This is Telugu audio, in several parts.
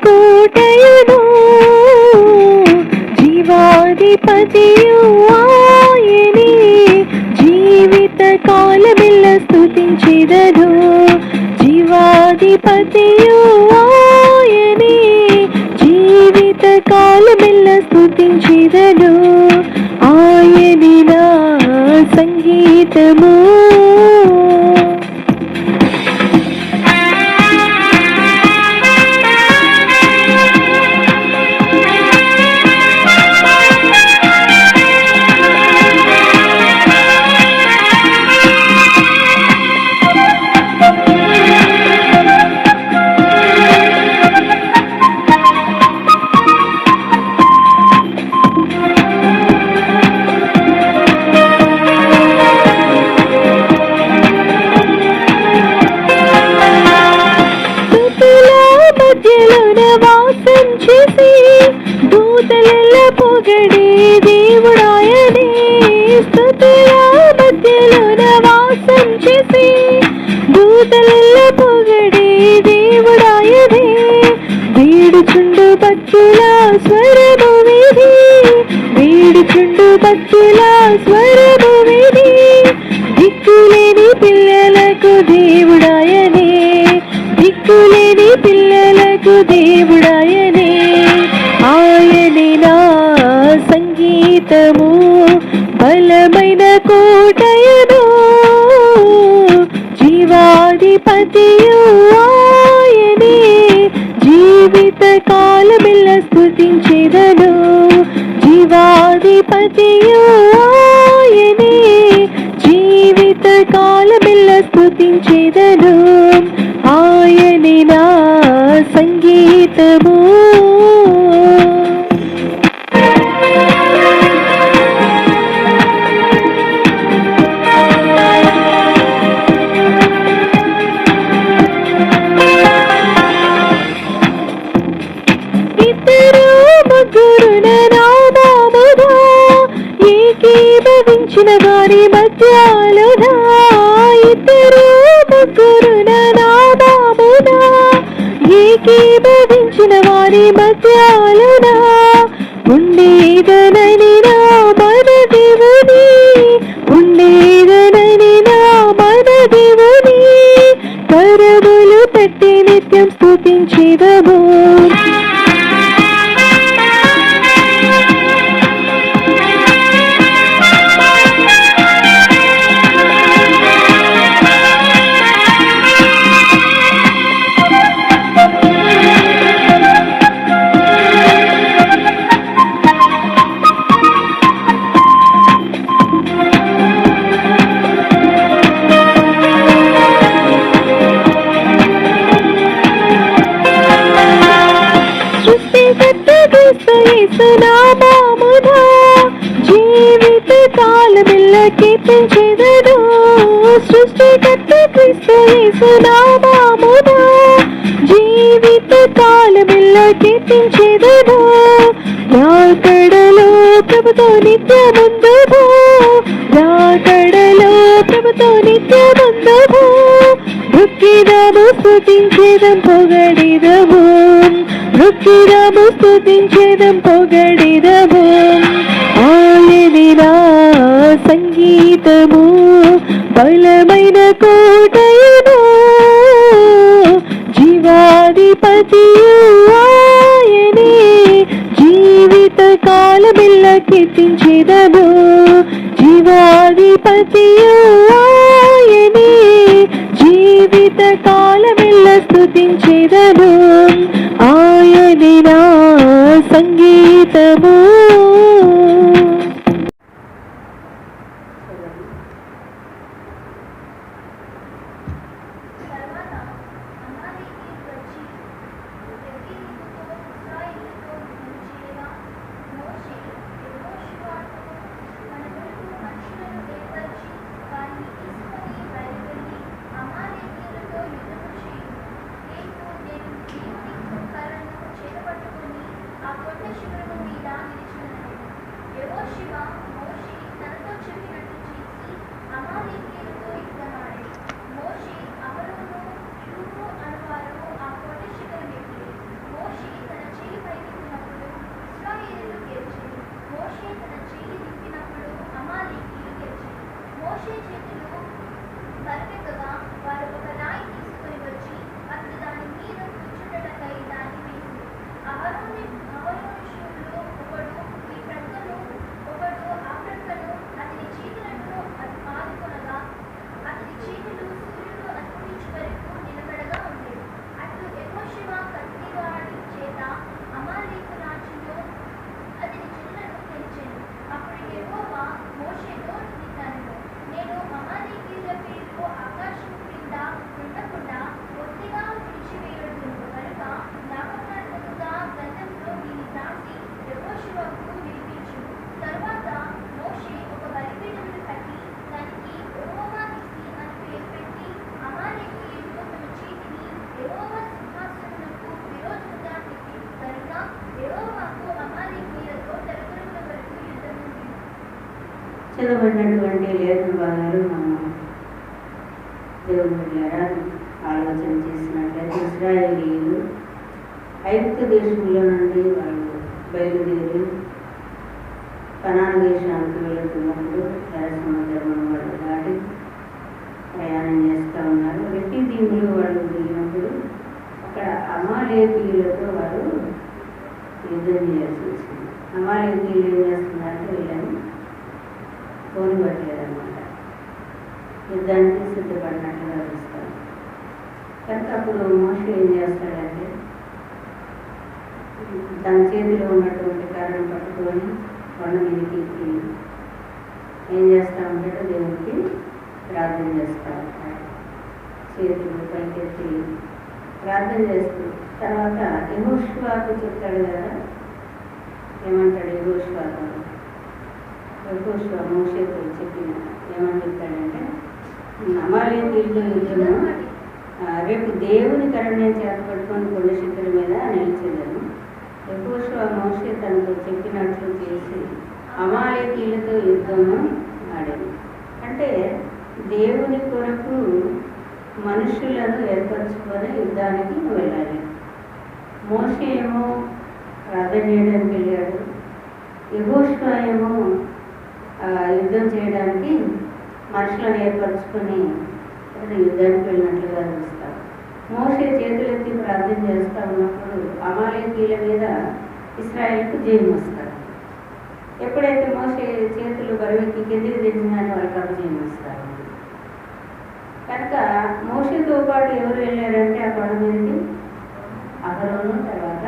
కోటయును జీవాధిపతియు ఆయనే జీవిత కాలమెల్ల స్తుతించెదను జీవాధిపతియు ఆయనే జీవిత కాలమెల్ల స్తుతించెదను ఆయనే నా సంగీతము దూతల పొగడే దేవుడాయనే స్తుతుల మధ్యలోన వాసం చేసి దూతల పొగడే దేవుడాయనే వేడుచుండు భక్తుల స్వరము విని వేడుచుండు భక్తుల స్వరము విని దిక్కులేని పిల్లలకు దేవుడాయనే దిక్కులేని పిల్లలకు దేవుడాయనే ఆయనే నా సంగీతము బలమైన కోటయును జీవాధిపతియు ఆయనే జీవిత కాలమెల్ల స్తుతించెదను జీవాధిపతియు ఆయనే జీవిత కాలమెల్ల స్తుతించెదను ఆయనే నా సంగీతము ఏకీభవించిన వారి మధ్యలోనా ఇద్దరు ముగ్గురున నామమునా ఏకీభవించిన వారి మధ్యలోనా ఉండేదనని నా మన దేవుని ఉండేదనని నా మన దేవుని కరములు తట్టి నిత్యం స్తుతించెదము యేసునామమునా జీవిత కాలమెల్ల కీర్తించెదను సృష్టికర్త క్రీస్తు యేసునామమునా జీవిత కాలమెల్ల కీర్తించెదను రాకడలో ప్రభుతో నిత్యముందుము రాకడలో ప్రభుతో నిత్యముందుము భక్తినాము స్తుతించెదం పొగడిదము భక్తినాము స్తుతించెదం పొగడిదము ఆయనే నా సంగీతము బలమైన కోటయును జీవాధిపతియు ఆయనే జీవిత కాలమెల్ల కీర్తించెదను జీవాధిపతియు ఆయనే జీవిత కాలమెల్ల స్తుతించెదను ఆయనే నా సంగీతము ఆ కొండ శిఖరము మీద నిలిచిన చదవబడినటువంటి లేఖన భాగాలు మనం దేవుని ద్వారా ఆలోచన చేసినట్లయితే ఇశ్రాయేలీయులు ఐగుప్తు దేశంలో నుండి వాళ్ళు బయలుదేరి కనాను దేశానికి వెళుతున్నప్పుడు ఎర్ర సముద్రం వాళ్ళు దాటి ప్రయాణం చేస్తూ ఉన్నారు. రెఫీదీములు వాళ్ళు దిగినప్పుడు అక్కడ అమాలేకీయులతో వారు యుద్ధం చేయాల్సి వచ్చింది. అమాలేకీయులు ఏం చేస్తున్నారంటే వీళ్ళని ఫోన్ పట్టలేదన్నమాట, యుద్ధానికి సిద్ధపడినట్లుగా చూస్తారు. కనుక అప్పుడు మోషే ఏం చేస్తాడంటే తన చేతిలో ఉన్నటువంటి కర్రను పట్టుకొని కొండ మీదకి ఎక్కి ఏం చేస్తూ ఉంటాడో దేవునికి ప్రార్థన చేస్తూ ఉంటాడు. చేతులు పైకెత్తి ప్రార్థన చేస్తూ తర్వాత యెహోషువకు చెప్తాడు కదా, ఏమంటాడు యెహోషువతో మోషేతో చెప్పిన ఏమని చెప్తాడంటే అమాలేకీయులతో యుద్ధము రేపు దేవుని కరుణ చేత పట్టుకొని కొండ శిఖర మీద నిలిచేదను. యెహోషువ మోషే తనతో చెప్పినట్లు చేసి అమాలేకీయులతో యుద్ధము ఆడాడు. అంటే దేవుని కొరకు మనుషులను ఏర్పరచుకొని యుద్ధానికి వెళ్ళాలి. మోషే ఏమో ప్రార్థన చేయడానికి వెళ్ళాడు, యెహోషువ ఏమో యుద్ధం చేయడానికి మనుషులను ఏర్పరచుకొని యుద్ధానికి వెళ్ళినట్లుగా చూస్తారు. మోషే చేతులెత్తి ప్రార్థన చేస్తూ ఉన్నప్పుడు అమాలేకీయుల మీద ఇశ్రాయేలుకు జయం వస్తారు. ఎప్పుడైతే మోషే చేతులు బరువెక్కి కిందికి దించగానే వాళ్ళకి అపజయం వస్తారు. కనుక మోషేతో పాటు ఎవరు వెళ్ళారంటే ఆ కొండ మీదకి అహరోను తర్వాత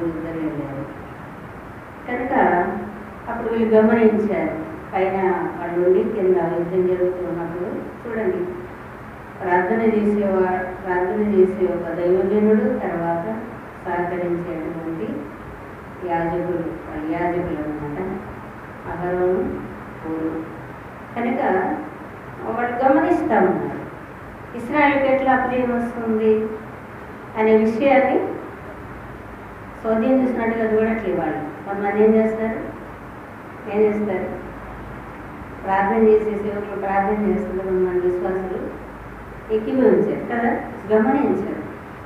ఇద్దరు వెళ్ళారు. కనుక అప్పుడు వీళ్ళు గమనించారు, పైన వాళ్ళ నుండి కింద యుద్ధం జరుగుతున్నప్పుడు చూడండి, ప్రార్థన చేసే ఒక దైవజనుడు తర్వాత సహకరించేటువంటి యాజకులు అన్నమాట అహరోను హూరు. కనుక వాళ్ళు గమనిస్తూ ఉన్నారు ఇశ్రాయేలుకి ఎట్లా అపజయం వస్తుంది అనే విషయాన్ని స్వాధీనం చేసినట్టుగా చూడట్లేదు. వాళ్ళు కొంతమంది ఏం చేస్తారు ప్రార్థన చేసే సేవకులు ప్రార్థన చేస్తున్న కొంతమంది విశ్వాసులు ఎక్కిపోయించారు కదా, గమనించారు.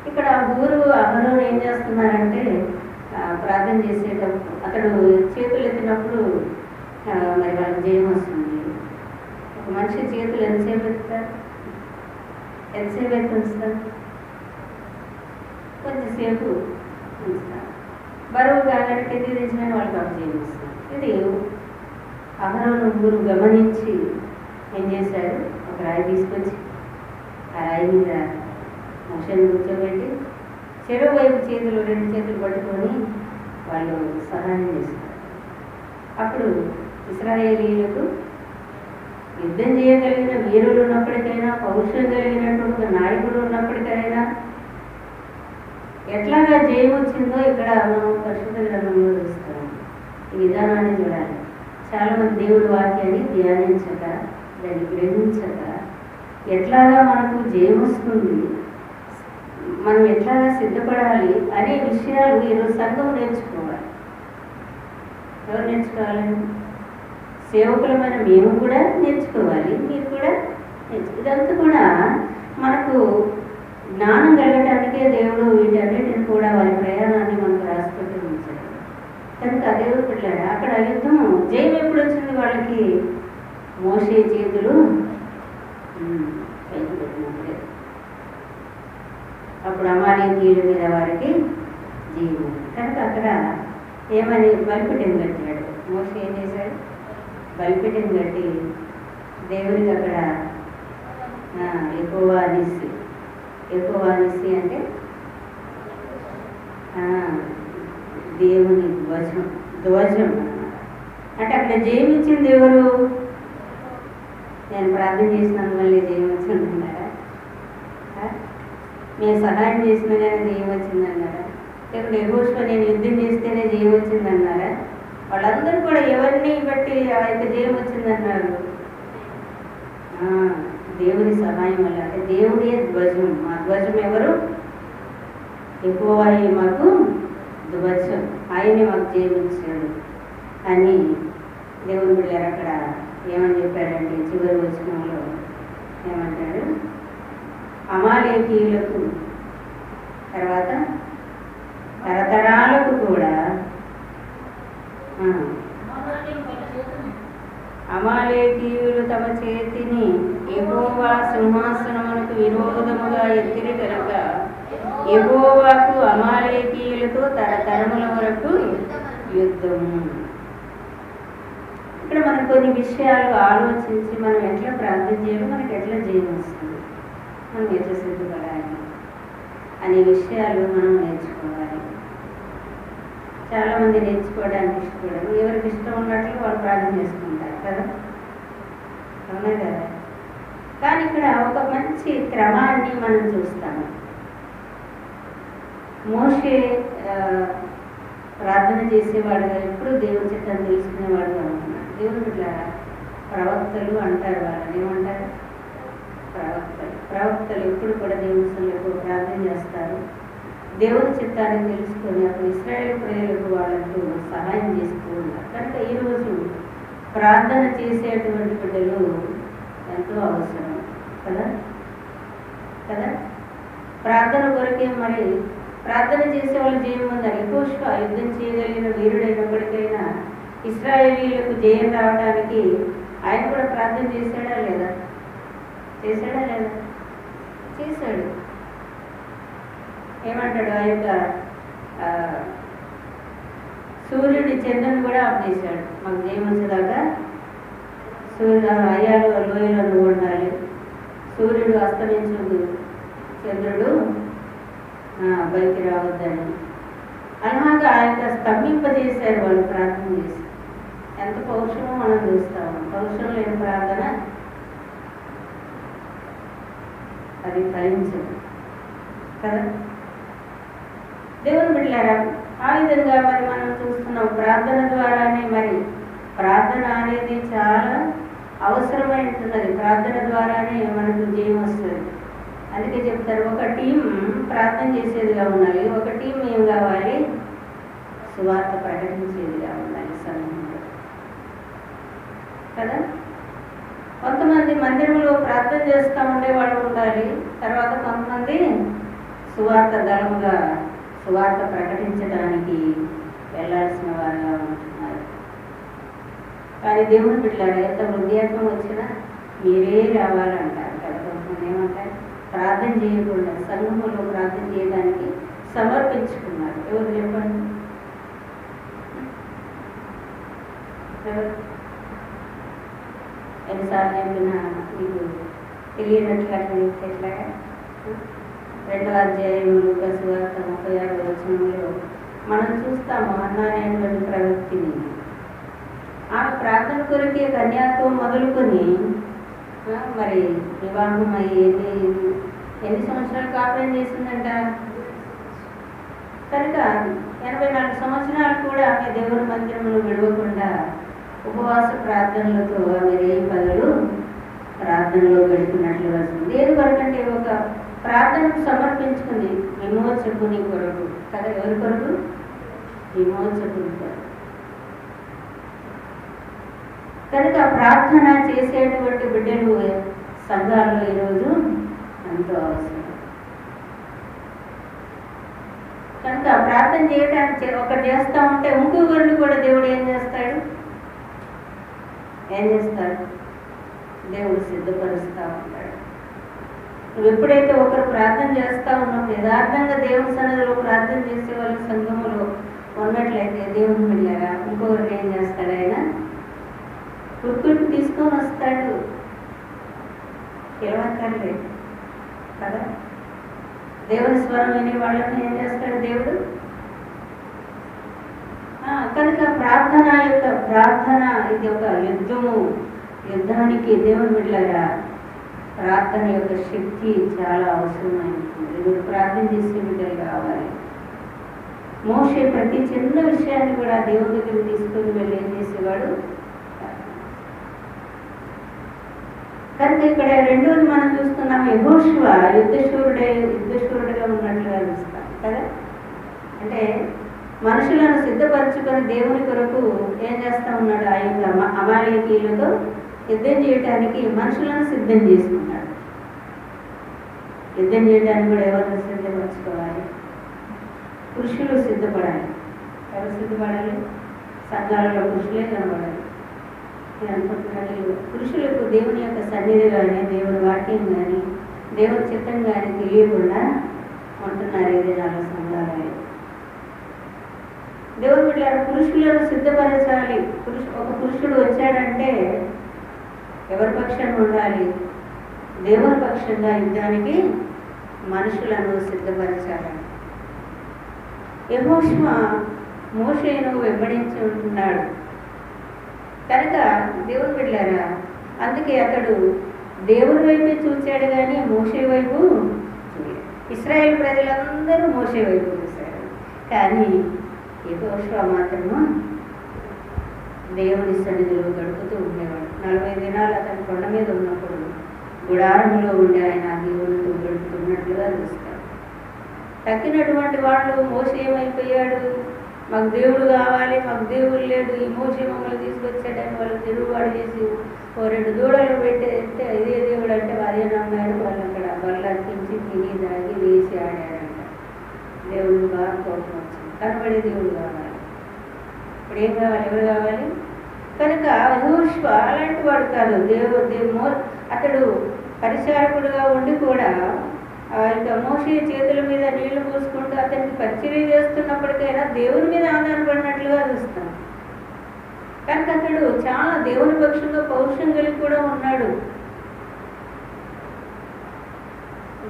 ఇక్కడ ఊరు అహరోను ఏం చేస్తున్నారంటే ప్రార్థన చేసేటప్పుడు అతడు చేతులు ఎత్తినప్పుడు మరి వాళ్ళకి జయం వస్తుంది. ఒక మనిషి చేతులు ఎంతసేపు ఎత్తుతారు, ఉంచుతారు, కొంచెంసేపు ఉంచుతారు. బరువు కాగానే కింది తెచ్చిన వాళ్ళకి అపజయం వస్తుంది. ఇది అహరోను ఊరు గమనించి ఏం చేశారు, ఒక రాయి తీసుకొచ్చి ఆ రాయి మీద మోషేని కూర్చోబెట్టి చెరువు వైపు రెండు చేతులు పట్టుకొని వాళ్ళు సహాయం చేస్తారు. అప్పుడు ఇశ్రాయేలీయులకు యుద్ధం చేయగలిగిన వీరులు ఉన్నప్పటికైనా, పౌరుషం కలిగినటువంటి నాయకుడు ఉన్నప్పటికైనా ఎట్లాగా జయం వచ్చిందో ఇక్కడ మనం పరిశుద్ధ గ్రంథంలో చూస్తాం. ఈ విధానాన్ని చూడాలి. చాలామంది దేవుడి వాక్యాన్ని ధ్యానించక, దాన్ని గ్రహించక ఎట్లాగా మనకు జయం వస్తుంది, మనం ఎట్లాగా సిద్ధపడాలి అనే విషయాలు ఈరోజు సంఘం నేర్చుకోవాలి. ఎవరు నేర్చుకోవాలండి? సేవకులమైన మేము కూడా నేర్చుకోవాలి, మీరు కూడా ఇదంతా కూడా మనకు జ్ఞానం కలగటానికే దేవుడు వీటన్నిటిని కూడా వారి ప్రయాణాన్ని మనకు రాసిపెట్టి ఉంచాడు. కనుక దేవుడు పిల్లాడు అక్కడ యుద్ధం జయం ఎప్పుడు వచ్చింది వాళ్ళకి? మోషే చేతులు పైకి పెట్టినప్పుడే. అప్పుడు అమాలేకీయుల మీద వారికి జీవం. కనుక అక్కడ ఏమని బలిపీఠం కట్టాడు మోషే. ఏం చేశాడు? బలిపీఠం కట్టి దేవునికి అక్కడ యెహోవా నిస్సి. యెహోవా నిస్సి అంటే దేవుని ధ్వజం అన్నమాట. అంటే అక్కడ జయమిచ్చింది ఎవరు? నేను ప్రార్థన చేసినాను మళ్ళీ జయం వచ్చిందన్నారా? నేను సహాయం చేసిన కానీ జయం వచ్చిందన్నారా? లేకుంటే యెహోషువ నేను యుద్ధం చేస్తేనే జయం వచ్చిందన్నారా? వాళ్ళందరూ కూడా ఎవరిని బట్టి ఆ యొక్క జయం వచ్చిందన్నారు? దేవుని సహాయం వల్ల. అంటే దేవుడే ధ్వజం. మా ధ్వజం ఎవరు? యెహోవాయే మాకు ధ్వజం, ఆయనే మాకు జయమిచ్చాడు అని దేవుని బిడ్డలారా అక్కడ ఏమని చెప్పాడంటే చివరి వచనంలో ఏమంటాడు? అమాలేకీయులకు తర్వాత తరతరాలకు కూడా అమాలేకీయులు తమ చేతిని యెహోవా సింహాసనమునకు విరోధముగా ఎత్తిరి కనుక యెహోవాకు అమాలేకీయులతో తరతరముల వరకు యుద్ధము. ఇక్కడ మనం కొన్ని విషయాలు ఆలోచించి మనం ఎట్లా ప్రార్థన చేయాలి, మనకి ఎట్లా జయం వస్తుంది, మనం ఎట్లా సిద్ధపడాలి అనే విషయాలు మనం నేర్చుకోవాలి. చాలామంది నేర్చుకోవడానికి ఇష్టపడరు. ఎవరికి ఇష్టం ఉన్నట్లు వాళ్ళు ప్రార్థన చేసుకుంటారు కదా, అవునా కదా? కానీ ఇక్కడ ఒక మంచి క్రమాన్ని మనం చూస్తాము. మోషే ప్రార్థన చేసేవాడుగా, ఎప్పుడు దేవుని చిత్తాన్ని తెలుసుకునేవాడుగా ఉంటున్నాడు. దేవుని ఇట్లా ప్రవక్తలు అంటారు, వాళ్ళని ఏమంటారు? ప్రవక్తలు ఎప్పుడు కూడా దేవుని సన్నిధిలో ప్రార్థన చేస్తారు. దేవుని చిత్తాన్ని తెలుసుకొని అప్పుడు ఇశ్రాయేలు ప్రజలకు వాళ్ళకు సహాయం చేస్తూ ఉంటారు. కనుక ఈరోజు ప్రార్థన చేసేటువంటి బిడ్డలు ఎంతో అవసరం కదా కదా. ప్రార్థన కొరకే మరి ప్రార్థన చేసే వాళ్ళు జయం పొందాలి. యెహోషువ యుద్ధం చేయగలిగిన వీరుడైనప్పటికైనా ఇశ్రాయేలీయులకు జయం రావడానికి ఆయన కూడా ప్రార్థన చేశాడా లేదా? చేశాడా లేదా? చేశాడు. ఏమంటాడు? ఆ యొక్క సూర్యుడి చంద్రుని కూడా ఆఫ్ చేశాడు. మాకు జయం వచ్చేదాకా అయ్యాలు లోయలో నువ్వు ఉండాలి, సూర్యుడు అస్తమించు, చంద్రుడు బయటికి రావద్దని. అలాగా ఆ యొక్క స్తంభింపజేశారు వాళ్ళు ప్రార్థన చేసి. ఎంత పౌరుషమో మనం చూస్తాము. పౌరుషం లేని ప్రార్థన అది ఫలించదు కదా. దేవుని బిడ్డలారా, ఆ విధంగా మరి మనం చూస్తున్నాం. ప్రార్థన ద్వారానే మరి ప్రార్థన అనేది చాలా అవసరమైనట్టున్నది. ప్రార్థన ద్వారానే మనకు జయం వస్తుంది. అందుకే చెప్తారు, ఒక టీం ప్రార్థన చేసేదిగా ఉండాలి, ఒక టీం ఏం కావాలి? సువార్త ప్రకటించేదిగా ఉండాలి సమయంలో కదా. కొంతమంది మందిరంలో ప్రార్థన చేస్తూ ఉండేవాళ్ళు ఉండాలి, తర్వాత కొంతమంది సువార్త దళముగా సువార్త ప్రకటించడానికి వెళ్ళాల్సిన వారుగా ఉంటున్నారు. కానీ దేవుని బిడ్డలారా, ఎంత వృద్ధాత్మం వచ్చినా మీరే రావాలంటారు కదా. కొంతమంది ఏమంటారు? ప్రార్థన చేయకుండా సంఘములో ప్రార్థన చేయడానికి సమర్పించుకున్నారు. ఎవరు చెప్పండి? ఎవరు? ఎన్నిసార్లు చెప్పినా మీకు తెలియనట్లుగా ఎట్లాగా? 2వ అధ్యాయం లూకాసు వార్త 36వ వచనంలో మనం చూస్తాము. అన్నా అనేటువంటి ప్రవక్తిని ఆమె ప్రార్థన కొరకే కన్యాత్వం మొదలుకొని మరి వివాహం అయ్యి ఎన్ని సంవత్సరాలు కాపురం చేసిందంట? కనుక 84 సంవత్సరాలు కూడా ఆమె దేవుని మందిరంలో విడవకుండా ఉపవాస ప్రార్థనలతో ఆమె రేయి పగలు ప్రార్థనలో గడిపినట్లు వస్తుంది. దేని కొరకంటే ఒక ప్రార్థనకు సమర్పించుకుంది, విమోచకుని కొరకు కదా. ఎవరి కొరకు? విమోచకుని కొరకు. కనుక ప్రార్థన చేసేటువంటి బిడ్డలు సంఘాల్లో ఈరోజు ఎంతో అవసరం. కనుక ప్రార్థన చేయడానికి ఒకటి చేస్తూ ఉంటే ఇంకొకరిని కూడా దేవుడు ఏం చేస్తాడు? దేవుడు సిద్ధపరుస్తూ ఉంటాడు. నువ్వు ఎప్పుడైతే ఒకరు ప్రార్థన చేస్తూ ఉన్నావు, యథార్థంగా దేవుని సన్నిధిలో ప్రార్థన చేసే వాళ్ళు సంఘం తీసుకొని వస్తాడు, పిలవక్కర్లేదు కదా. దేవుని స్వరం వినే వాళ్ళని ఏం చేస్తాడు దేవుడు? కనుక ప్రార్థన ఇది ఒక యుద్ధము. యుద్ధానికి దేవుని బిడ్డలారా ప్రార్థన యొక్క శక్తి చాలా అవసరమైంది. మీరు ప్రార్థన చేసే బిడ్డలు కావాలి. మోషే ప్రతి చిన్న విషయాన్ని కూడా దేవుని దగ్గరికి తీసుకొని వెళ్ళి ఏం చేసేవాడు? కనుక ఇక్కడ రెండోది మనం చూస్తున్నాం, యెహోషువ యుద్ధశూరుడిగా ఉన్నట్లుగా చూస్తాం కదా. అంటే మనుషులను సిద్ధపరచుకొని దేవుని కొరకు ఏం చేస్తా ఉన్నాడు? ఆ యొక్క అమాలేకీయులతో యుద్ధం చేయడానికి మనుషులను సిద్ధం చేసుకున్నాడు. యుద్ధం చేయడానికి కూడా ఎవరిని సిద్ధపరచుకోవాలి? పురుషులు సిద్ధపడాలి. ఎవరు సిద్ధపడాలి? సంఘాలలో పురుషులే కనబడాలి. నేను అనుకుంటున్నాను, పురుషులకు దేవుని యొక్క సన్నిధి కానీ, దేవుని వాక్యం కానీ, దేవుని చిత్తం కానీ తెలియకుండా ఉంటున్నారు ఈ దినాల్లో సంఘాలు. దేవుని బిడ్డలారా పురుషులను సిద్ధపరచాలి. ఒక పురుషుడు వచ్చాడంటే ఎవరి పక్షంగా ఉండాలి? దేవుని పక్షంగా యుద్ధానికి మనుషులను సిద్ధపరచాలి. యెహోషువ మోషేను వెంబడించి ఉంటున్నాడు కనుక దేవుని బిడ్డలారా, అందుకే అతడు దేవుని వైపే చూశాడు కానీ మోషే వైపు చూడలేదు. ఇశ్రాయేల్ ప్రజలందరూ మోషే వైపు చూశారు, కానీ యెహోషువ మాత్రము దేవుని సన్నిధిలో గడుపుతూ ఉండేవాడు. 40 దినాలు అతను కొండ మీద ఉన్నప్పుడు గుడారంలో ఉండి ఆయన దేవునితో గడుపుతున్నట్లుగా చూస్తారు. తక్కినటువంటి వాళ్ళు మోషే ఏమైపోయాడు? మాకు దేవుడు కావాలి, మాకు దేవుడు లేడు, ఈ మోషే మమ్మల్ని తీసుకొచ్చాడని వాళ్ళు తిరుగుబాటు చేసి 2 దూడలు పెట్టేస్తే ఇదే దేవుడు అంటే అదే నమ్మాడు. వాళ్ళు అక్కడ బళ్ళు అర్పించి తిని దాగి వేసి ఆడారంట. దేవుడు బాగా కోపం వచ్చింది. కనబడే దేవుడు కావాలి. ఇప్పుడు ఏం కావాలి? ఎవరు కావాలి? కనుక యెహోషువ అలాంటి వాడు కాదు. అతడు పరిచారకుడుగా ఉండి కూడా ఇంకా మోషే చేతుల మీద నీళ్లు పోసుకుంటూ అతనికి పరిచర్య చేస్తున్నప్పటికైనా దేవుని మీద ఆధారపడినట్లుగా చూస్తాం. కనుక అతడు చాలా దేవుని పక్షంగా పౌరుషం కలిగి కూడా ఉన్నాడు.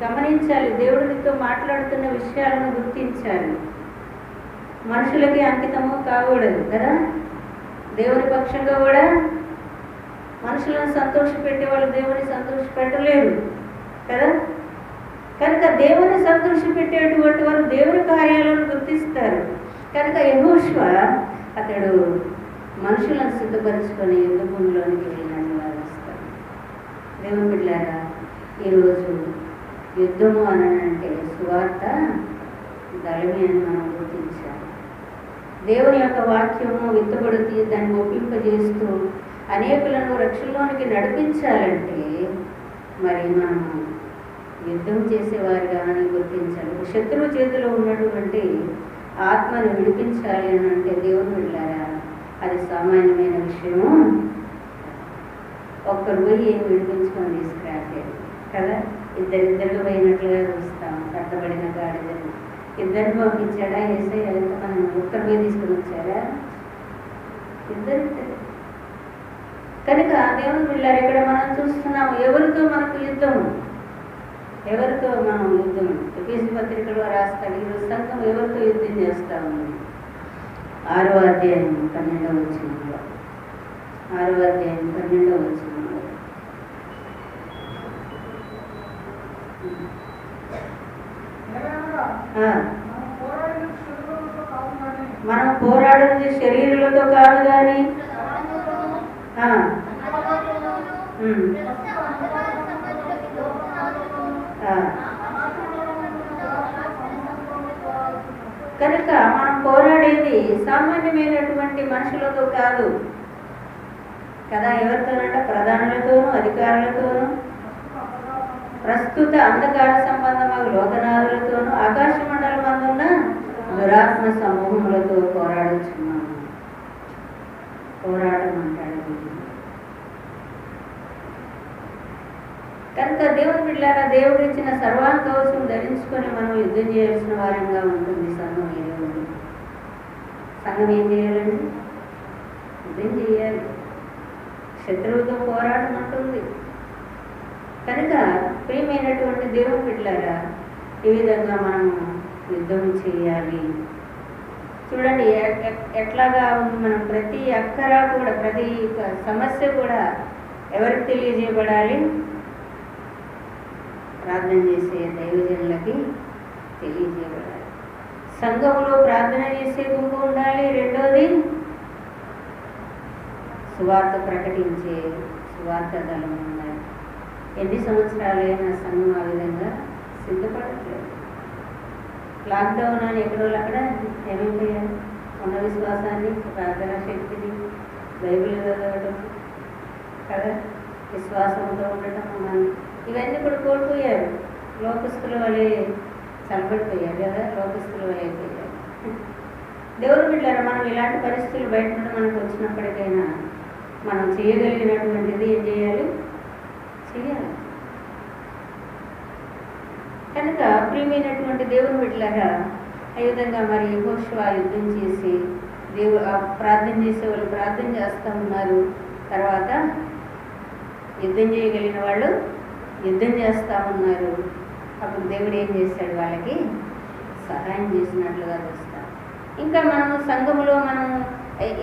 గమనించాలి, దేవుడితో మాట్లాడుతున్న విషయాలను గుర్తించాలి. మనుషులకి అంకితము కాకూడదు కదా. దేవుని పక్షంగా కూడా మనుషులను సంతోషపెట్టే వాళ్ళు దేవుని సంతోషపెట్టలేరు కదా. కనుక దేవుని సంతోషపెట్టేటువంటి వారు దేవుని కార్యాలను గుర్తిస్తారు. కనుక యెహోషువ అతడు మనుషులను సిద్ధపరచుకొని యుద్ధ భూమిలోనికి వెళ్ళినట్టు భావిస్తారు. దేవుని బిడ్డలారా, ఈరోజు యుద్ధము అని అంటే సువార్త దళమే అని మనం గుర్తించాలి. దేవుని యొక్క వాక్యము విత్తబడుతూ దాన్ని ఒప్పింపజేస్తూ అనేకులను రక్షణలోనికి నడిపించాలంటే మరి మనము యుద్ధం చేసేవారిగా అని గుర్తించాలి. శత్రువు చేతిలో ఉన్నటువంటి ఆత్మను విడిపించాలి అని అంటే దేవుని బిడ్డలారా, అది సామాన్యమైన విషయము. ఒక్కరు పోయి ఏం విడిపించుకొని తీసుకురాలేదు కదా. ఇద్దరిద్దరుగా పోయినట్లుగా చూస్తాం. కట్టబడిన గాడిదలు ఇద్దరిని పంపించాడా యేసయ్య? మనం ఒక్కరు పోయి తీసుకుని వచ్చారా? ఇద్దరిద్దరు. కనుక దేవుని బిడ్డలారా, ఇక్కడ మనం చూస్తున్నాం ఎవరితో మనకు యుద్ధము, ఎవరితో మనం యుద్ధం. ఎఫెసీ పత్రికలో రాస్తాడు ఈరోజు సంఘం ఎవరితో యుద్ధం చేస్తా ఉంది. 6వ అధ్యాయం 12వ వచనంలో 6వ అధ్యాయం 12వ వచనంలో మనం పోరాడుతుంది శరీరులతో కాదు కానీ కనుక మనం పోరాడేది సామాన్యమైనటువంటి మనుషులతో కాదు కదా. ఎవరితోనంటే ప్రధానులతోనూ అధికారులతోనూ ప్రస్తుత అంధకార సంబంధమైన లోకనాథులతోనూ ఆకాశ మండలం అందున్న దురాత్మ సమూహములతో పోరాడుచున్నాము. పోరాటం అంటాడు. కనుక దేవుని బిడ్డలారా, దేవుడు ఇచ్చిన సర్వాంగవశం ధరించుకొని మనం యుద్ధం చేయాల్సిన వారంగా ఉంటుంది సంఘం. ఈరోజు సంఘం ఏం చేయాలండి? యుద్ధం చేయాలి. శత్రువుతో పోరాటం ఉంటుంది. కనుక ప్రియమైనటువంటి దేవుని బిడ్డలారా, ఈ విధంగా మనము యుద్ధం చేయాలి. చూడండి ఎట్లాగా మనం ప్రతి అక్కర కూడా, ప్రతి సమస్య కూడా ఎవరికి తెలియజేయబడాలి? ప్రార్థన చేసే దైవజనులకి తెలియజేయబడాలి. సంఘంలో ప్రార్థన చేసే గుంపు ఉండాలి. రెండోది సువార్త ప్రకటించే సువార్త దళం ఉండాలి. ఎన్ని సంవత్సరాలైనా సంఘం ఆ విధంగా సిద్ధపడట్లేదు. లాక్డౌన్ అని ఎక్కడో అక్కడ ఏమైపోయారు? ఉన్న విశ్వాసాన్ని, ప్రార్థన శక్తిని, బైబిల్ చదవడం కదా, విశ్వాసంతో ఉండటం, ఇవన్నీ కూడా కోల్పోయారు. లోకస్తుల వలె చల్లబడిపోయారు కదా, లోకస్తుల వలె అయిపోయారు. దేవుని బిడ్డలారా, మనం ఇలాంటి పరిస్థితులు బయట నుండి మనకు వచ్చినప్పటికైనా మనం చేయగలిగినటువంటిది ఏం చేయాలి? చేయాలి. కనుక ప్రియమైనటువంటి దేవుని బిడ్డలారా, ఈ విధంగా మరి యెహోషువ యుద్ధం చేసి ప్రార్థన చేసే వాళ్ళు ప్రార్థన చేస్తూ ఉన్నారు. తర్వాత యుద్ధం చేయగలిగిన వాళ్ళు యుద్ధం చేస్తూ ఉన్నారు. అప్పుడు దేవుడు ఏం చేశాడు? వాళ్ళకి సహాయం చేసినట్లుగా చూస్తాం. ఇంకా మనం సంఘములో మనం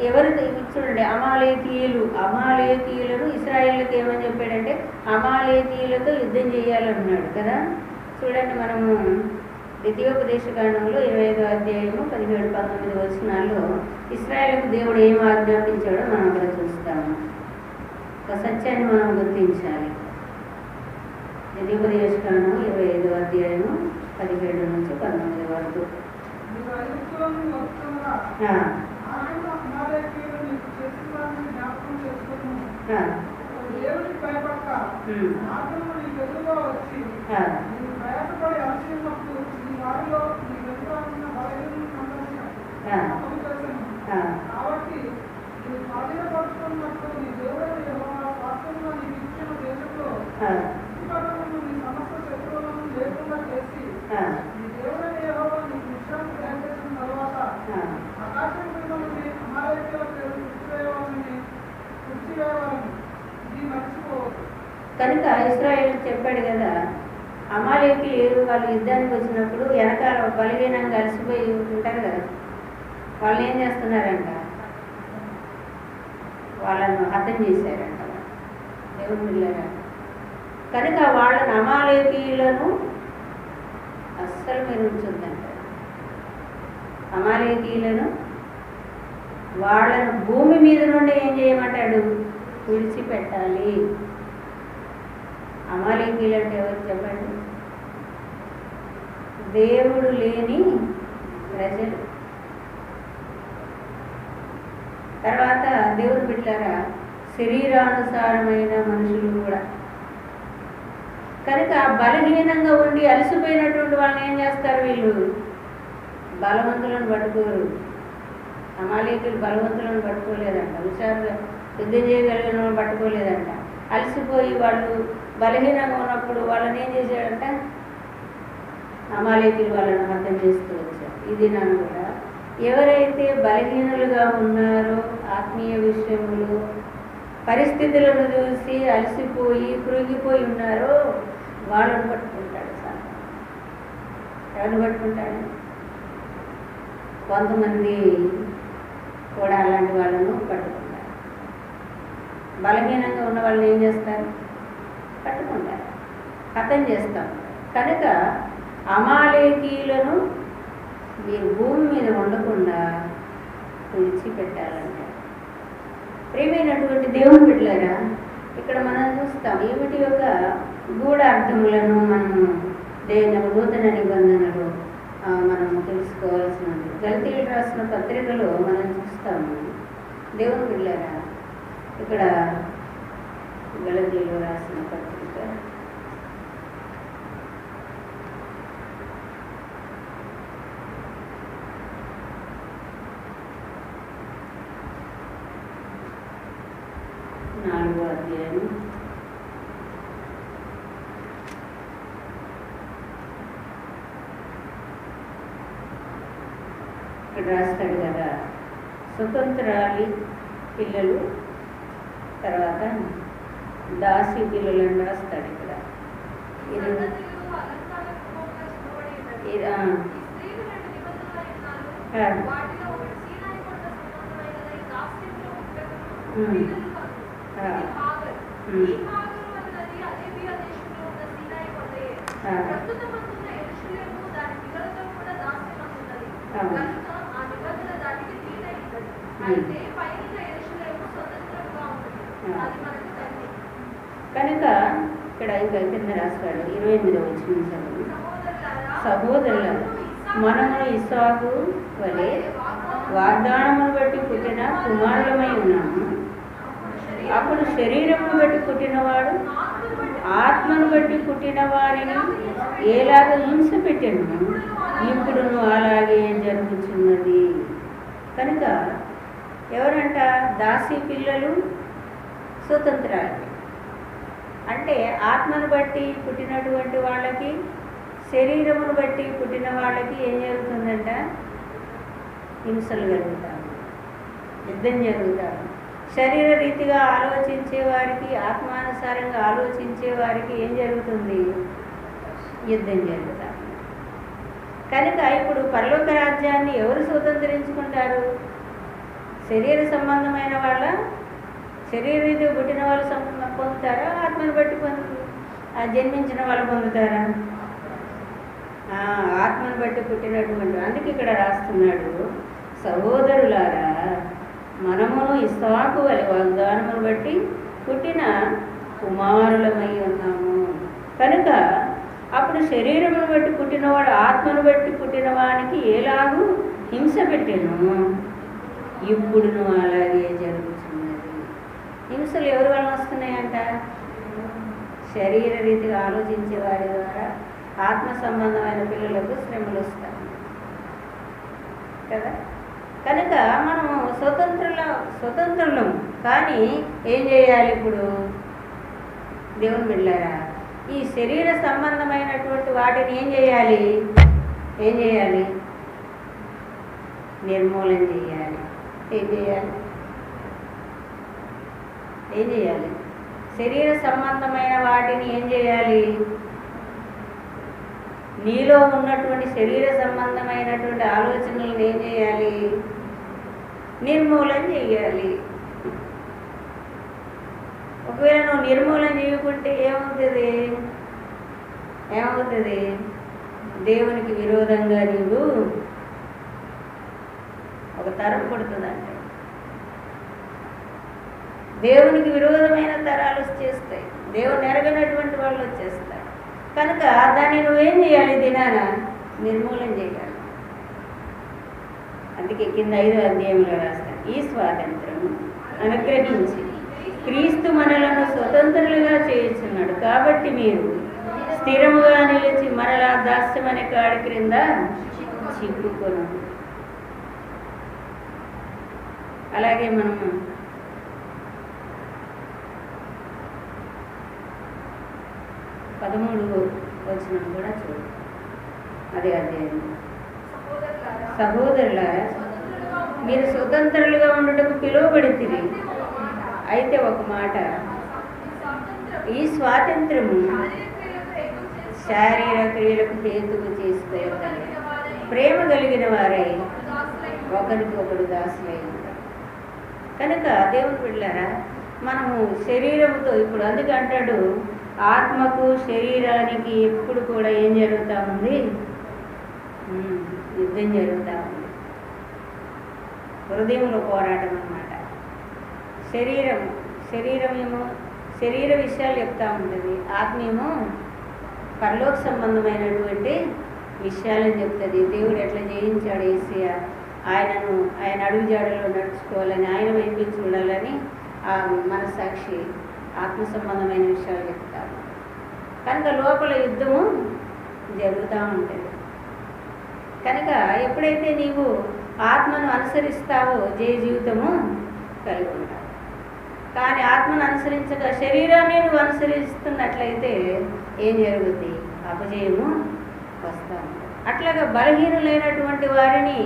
ఎవరు చూడండి, అమాలేకీయులను ఇశ్రాయేలుకి ఏమని చెప్పాడంటే అమాలేకీయులతో యుద్ధం చేయాలన్నాడు కదా. చూడండి, మనము ద్వితీయోపదేశకాండంలో 25వ అధ్యాయము 17-19 వచనాల్లో ఇశ్రాయేలుకు దేవుడు ఏం ఆజ్ఞాపించాడో మనం అక్కడ చూస్తాము. ఒక సత్యాన్ని మనం గుర్తించాలి. ద్వితీయోపదేశకాండం 25వ అధ్యాయము 17-19 వరకు. కనుక ఇశ్రాయేలు చెప్పాడు కదా, అమాలేకీయులు వాళ్ళు యుద్ధానికి వచ్చినప్పుడు వెనకాల బలహీనంగా కలిసిపోయి ఉంటారు కదా, వాళ్ళని ఏం చేస్తున్నారంట? వాళ్ళను హతం చేశారంట దేవుని పిల్లరా. కనుక వాళ్ళని అమాలేకీయులను అస్సలు మీరు ఉంచొద్దంట. అమాలేకీయులను వాళ్ళను భూమి మీద నుండి ఏం చేయమంటాడు? విడిచిపెట్టాలి. అమాలేకీయులు అంటే ఎవరు చెప్పండి? దేవుడు లేని ప్రజలు. తర్వాత దేవుని బిడ్డలారా, శరీరానుసారమైన మనుషులు కూడా. కనుక బలహీనంగా ఉండి అలసిపోయినటువంటి వాళ్ళని ఏం చేస్తారు? వీళ్ళు బలవంతులను పట్టుకోరు. అమాలేకీయులు బలవంతులను పట్టుకోలేదంట, హుషారుగా యుద్ధం చేయగలిగిన వాళ్ళని పట్టుకోలేదంట. అలసిపోయి వాళ్ళు బలహీనంగా ఉన్నప్పుడు వాళ్ళని ఏం చేశాడంట? అమాలేకీయులు వాళ్ళని హతం చేస్తూ వచ్చారు. ఇది నన్ను కూడా ఎవరైతే బలహీనులుగా ఉన్నారో, ఆత్మీయ విషయములు పరిస్థితులను చూసి అలసిపోయి కృంగిపోయి ఉన్నారో వాళ్ళని పట్టుకుంటాడు సార్. ఎవరిని పట్టుకుంటాడు? కొంతమంది కూడా అలాంటి వాళ్ళను పట్టుకుంటారు. బలహీనంగా ఉన్న వాళ్ళని ఏం చేస్తారు? పట్టుకుంటారు, హతం చేస్తాం. కనుక అమాలేకీయులను మీరు భూమి మీద ఉండకుండా విడిచిపెట్టాలంట. ప్రియమైనటువంటి దేవుని బిడ్డలారా, ఇక్కడ మనం చూస్తాం ఏమిటి యొక్క గూఢ అర్థములను మనము నూతన నిబంధనలు మనము తెలుసుకోవాల్సినది. గలతీయులకు రాసిన పత్రికలో మనం చూస్తాము దేవుని బిడ్డలారా. ఇక్కడ గలతీయులకు రాసిన పత్రిక 4వ అధ్యాయం 'ఇక్కడ రాస్తాడు కదా, స్వతంత్రాలి పిల్లలు తర్వాత దాసి పిల్లలను రాస్తాడు ఇక్కడ. ఇది కనుక ఇక్కడ ఇంకా కింద రాస్తాడు 28వ వచనం. సహోదరులారా, మనము ఇస్సాకు వలె వాగ్దానమును బట్టి పుట్టిన కుమారులమై ఉన్నాము. అప్పుడు శరీరమును బట్టి పుట్టినవాడు ఆత్మను బట్టి పుట్టిన వారిని ఎలాగ హింస పెట్టాను, ఇప్పుడును అలాగే జరుగుతున్నది. కనుక ఎవరంట? దాసి పిల్లలు స్వతంత్రాలు. అంటే ఆత్మను బట్టి పుట్టినటువంటి వాళ్ళకి, శరీరమును బట్టి పుట్టిన వాళ్ళకి ఏం జరుగుతుందంట? హింసలు జరుగుతారు, యుద్ధం జరుగుతారు. శరీర రీతిగా ఆలోచించే వారికి, ఆత్మానుసారంగా ఆలోచించే వారికి ఏం జరుగుతుంది? యుద్ధం జరుగుతారు. కనుక ఇప్పుడు పరలోక రాజ్యాన్ని ఎవరు స్వతంత్రించుకుంటారు? శరీర సంబంధమైన వాళ్ళ, శరీర రీతిగా పుట్టిన వాళ్ళు పొందుతారా? ఆత్మను బట్టి జన్మించిన వాళ్ళు పొందుతారా? ఆత్మను బట్టి పుట్టినటువంటి. అందుకే ఇక్కడ రాస్తున్నాడు, సహోదరులారా, మనమును ఇస్సాకు వలె వాగ్దానమును బట్టి పుట్టిన కుమారులమై ఉన్నాము. కనుక అప్పుడు శరీరమును బట్టి పుట్టినవాడు ఆత్మను బట్టి పుట్టిన వానికి ఎలాగూ హింస పెట్టెను, ఇప్పుడును అలాగే జరుగుతున్నది. హింసలు ఎవరి వలన వస్తున్నాయంట? శరీర రీతిగా ఆలోచించే వారి ద్వారా ఆత్మ సంబంధమైన పిల్లలకు శ్రమలు వస్తాయి కదా. కనుక మనము స్వతంత్రులం. కానీ ఏం చేయాలి ఇప్పుడు? దేవుని బిడ్డలారా, ఈ శరీర సంబంధమైనటువంటి వాటిని ఏం చేయాలి? నిర్మూలన చేయాలి. ఏం చేయాలి? శరీర సంబంధమైన వాటిని ఏం చేయాలి? నీలో ఉన్నటువంటి శరీర సంబంధమైనటువంటి ఆలోచనలను ఏం చేయాలి? నిర్మూలన చేయాలి. ఒకవేళ నువ్వు నిర్మూలన చేయకుంటే ఏమవుతుంది? దేవునికి విరోధంగా నీవు ఒక తరం పుడుతుందంటే, దేవునికి విరోధమైన తరాలు వచ్చేస్తాయి, దేవుని ఎరగనటువంటి వాళ్ళు వచ్చేస్తారు. కనుక దాన్ని నువ్వేం చేయాలి? దినాన నిర్మూలన చేయాలి. అందుకే కింద 5వ అధ్యాయంలో రాస్తాను, ఈ స్వాతంత్రం అనుగ్రహించి క్రీస్తు మనలను స్వతంత్రులుగా చేయుచున్నాడు. కాబట్టి మీరు స్థిరముగా నిలిచి మరలా దాస్యం అనే కాడి క్రింద చిక్కుకొను. అలాగే మనము 13వ వచనం కూడా చూడండి. అదే అధ్యాయం. సహోదరులారా, మీరు స్వతంత్రులుగా ఉండటకు పిలువబడితిరి. అయితే ఒక మాట, ఈ స్వాతంత్రము శారీర క్రియలకు హేతువు చేసుకోవాలి. ప్రేమ కలిగిన వారై ఒకరికొకరు దాసులై ఉంటారు. కనుక దేవుని బిడ్డలారా, మనము శరీరంతో ఇప్పుడు అందుకే అంటాడు, ఆత్మకు శరీరానికి ఎప్పుడు కూడా ఏం జరుగుతూ ఉంది? యుద్ధం జరుగుతూ ఉంది. హృదయంలో పోరాటం అన్నమాట. శరీరమేమో శరీర విషయాలు చెప్తూ ఉంటుంది, ఆత్మేమో పరలోక సంబంధమైనటువంటి విషయాలని చెప్తుంది. దేవుడు ఎట్లా జయించాడు యేసయ్య, ఆయన అడుగు జాడలో నడుచుకోవాలని, ఆయన వైపు చూడాలని ఆ మనసాక్షి ఆత్మ సంబంధమైన విషయాలు చెప్తాము. కనుక లోపల యుద్ధము జరుగుతూ ఉంటుంది. కనుక ఎప్పుడైతే నీవు ఆత్మను అనుసరిస్తావో జయ జీవితము కలిగి ఉంటావు. కానీ ఆత్మను అనుసరించక శరీరాన్ని నువ్వు అనుసరిస్తున్నట్లయితే ఏం జరుగుతుంది? అపజయము వస్తూ ఉంది. అట్లాగా బలహీనులైనటువంటి వారిని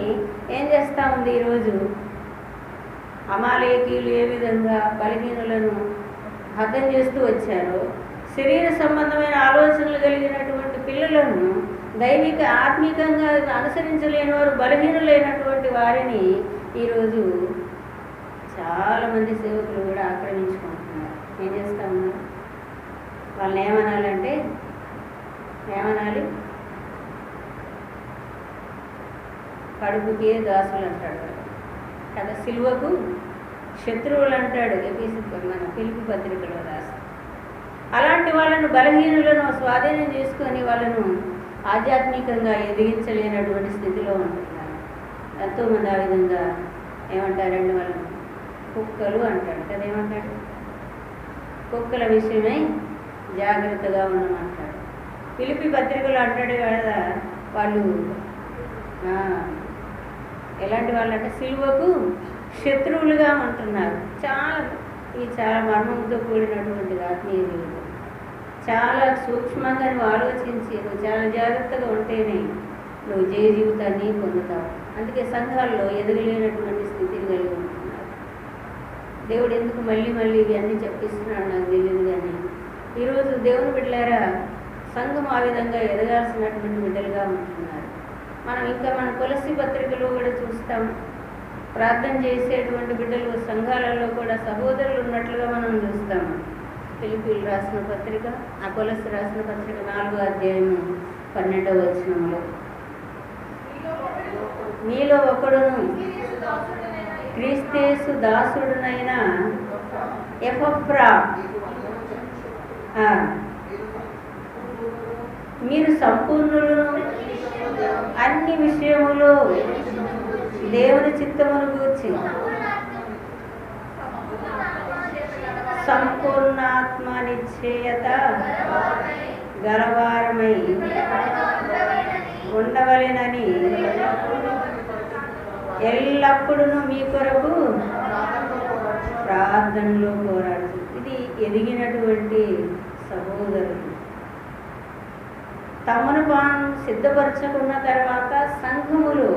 ఏం చేస్తూ ఉంది? ఈరోజు అమాలేకీయులు ఏ విధంగా బలహీనులను హతం చేస్తూ వచ్చారో, శరీర సంబంధమైన ఆలోచనలు కలిగినటువంటి పిల్లలను దైవిక ఆత్మీకంగా అనుసరించలేని వారు, బలహీనులైనటువంటి వారిని ఈరోజు చాలామంది సేవకులు కూడా ఆక్రమించుకుంటున్నారు. ఏం చేస్తా ఉన్నారు? వాళ్ళని ఏమనాలంటే ఏమనాలి? కడుపుకే దాసులు అంటాడు కదా, సిలువకు శత్రువులు అంటాడు మన పిలుపు పత్రికలో రాసి. అలాంటి వాళ్ళను, బలహీనులను స్వాధీనం చేసుకొని వాళ్ళను ఆధ్యాత్మికంగా ఎదిగించలేనటువంటి స్థితిలో ఉంటున్నారు. ఎంతోమంది ఆ విధంగా ఏమంటారండి? వాళ్ళను కుక్కలు అంటాడు కదా. ఏమంటాడు? కుక్కల విషయమై జాగ్రత్తగా ఉండమంటాడు. పిలిపి పత్రికలు అంటాడు కదా, వాళ్ళు ఎలాంటి వాళ్ళు అంటే సిలువకు శత్రువులుగా ఉంటున్నారు. చాలా మర్మంతో కూడినటువంటి ఆత్మీయ జీవితం. చాలా సూక్ష్మంగా నువ్వు ఆలోచించి నువ్వు చాలా జాగ్రత్తగా ఉంటేనే నువ్వు జయ జీవితాన్ని పొందుతావు. అందుకే సంఘాల్లో ఎదగలేనటువంటి స్థితిని కలిగి ఉంటున్నారు. దేవుడు ఎందుకు మళ్ళీ ఇవన్నీ చెప్పిస్తున్నాడు నాకు తెలియదు. కానీ ఈరోజు దేవుని బిడ్డలారా, సంఘం ఆ విధంగా ఎదగాల్సినటువంటి బిడ్డలుగా ఉంటున్నారు. మనం ఇంకా మన తులసి పత్రికలో కూడా చూస్తాం. ప్రార్థన చేసేటువంటి బిడ్డలు సంఘాలలో కూడా సహోదరులు ఉన్నట్లుగా మనం చూస్తాము. ఫిలిప్పీయులు రాసిన పత్రిక, కొలస్సీ రాసిన పత్రిక 4వ అధ్యాయము 12వ వచనంలో, మీలో ఒకడును క్రీస్తు దాసుడునైన ఎపఫ్రా, మీరు సంపూర్ణులను అన్ని విషయములో దేవుని చిత్తమును గూర్చి సంపూర్ణాత్మ నిశ్చయత గలవారమై ఉండవలెనని ఎల్లప్పుడూ మీ కొరకు ప్రార్థనలో కోరాడు. ఇది ఎదిగినటువంటి సహోదరులు తమను తాను సిద్ధపరచుకున్న తర్వాత సంఘములు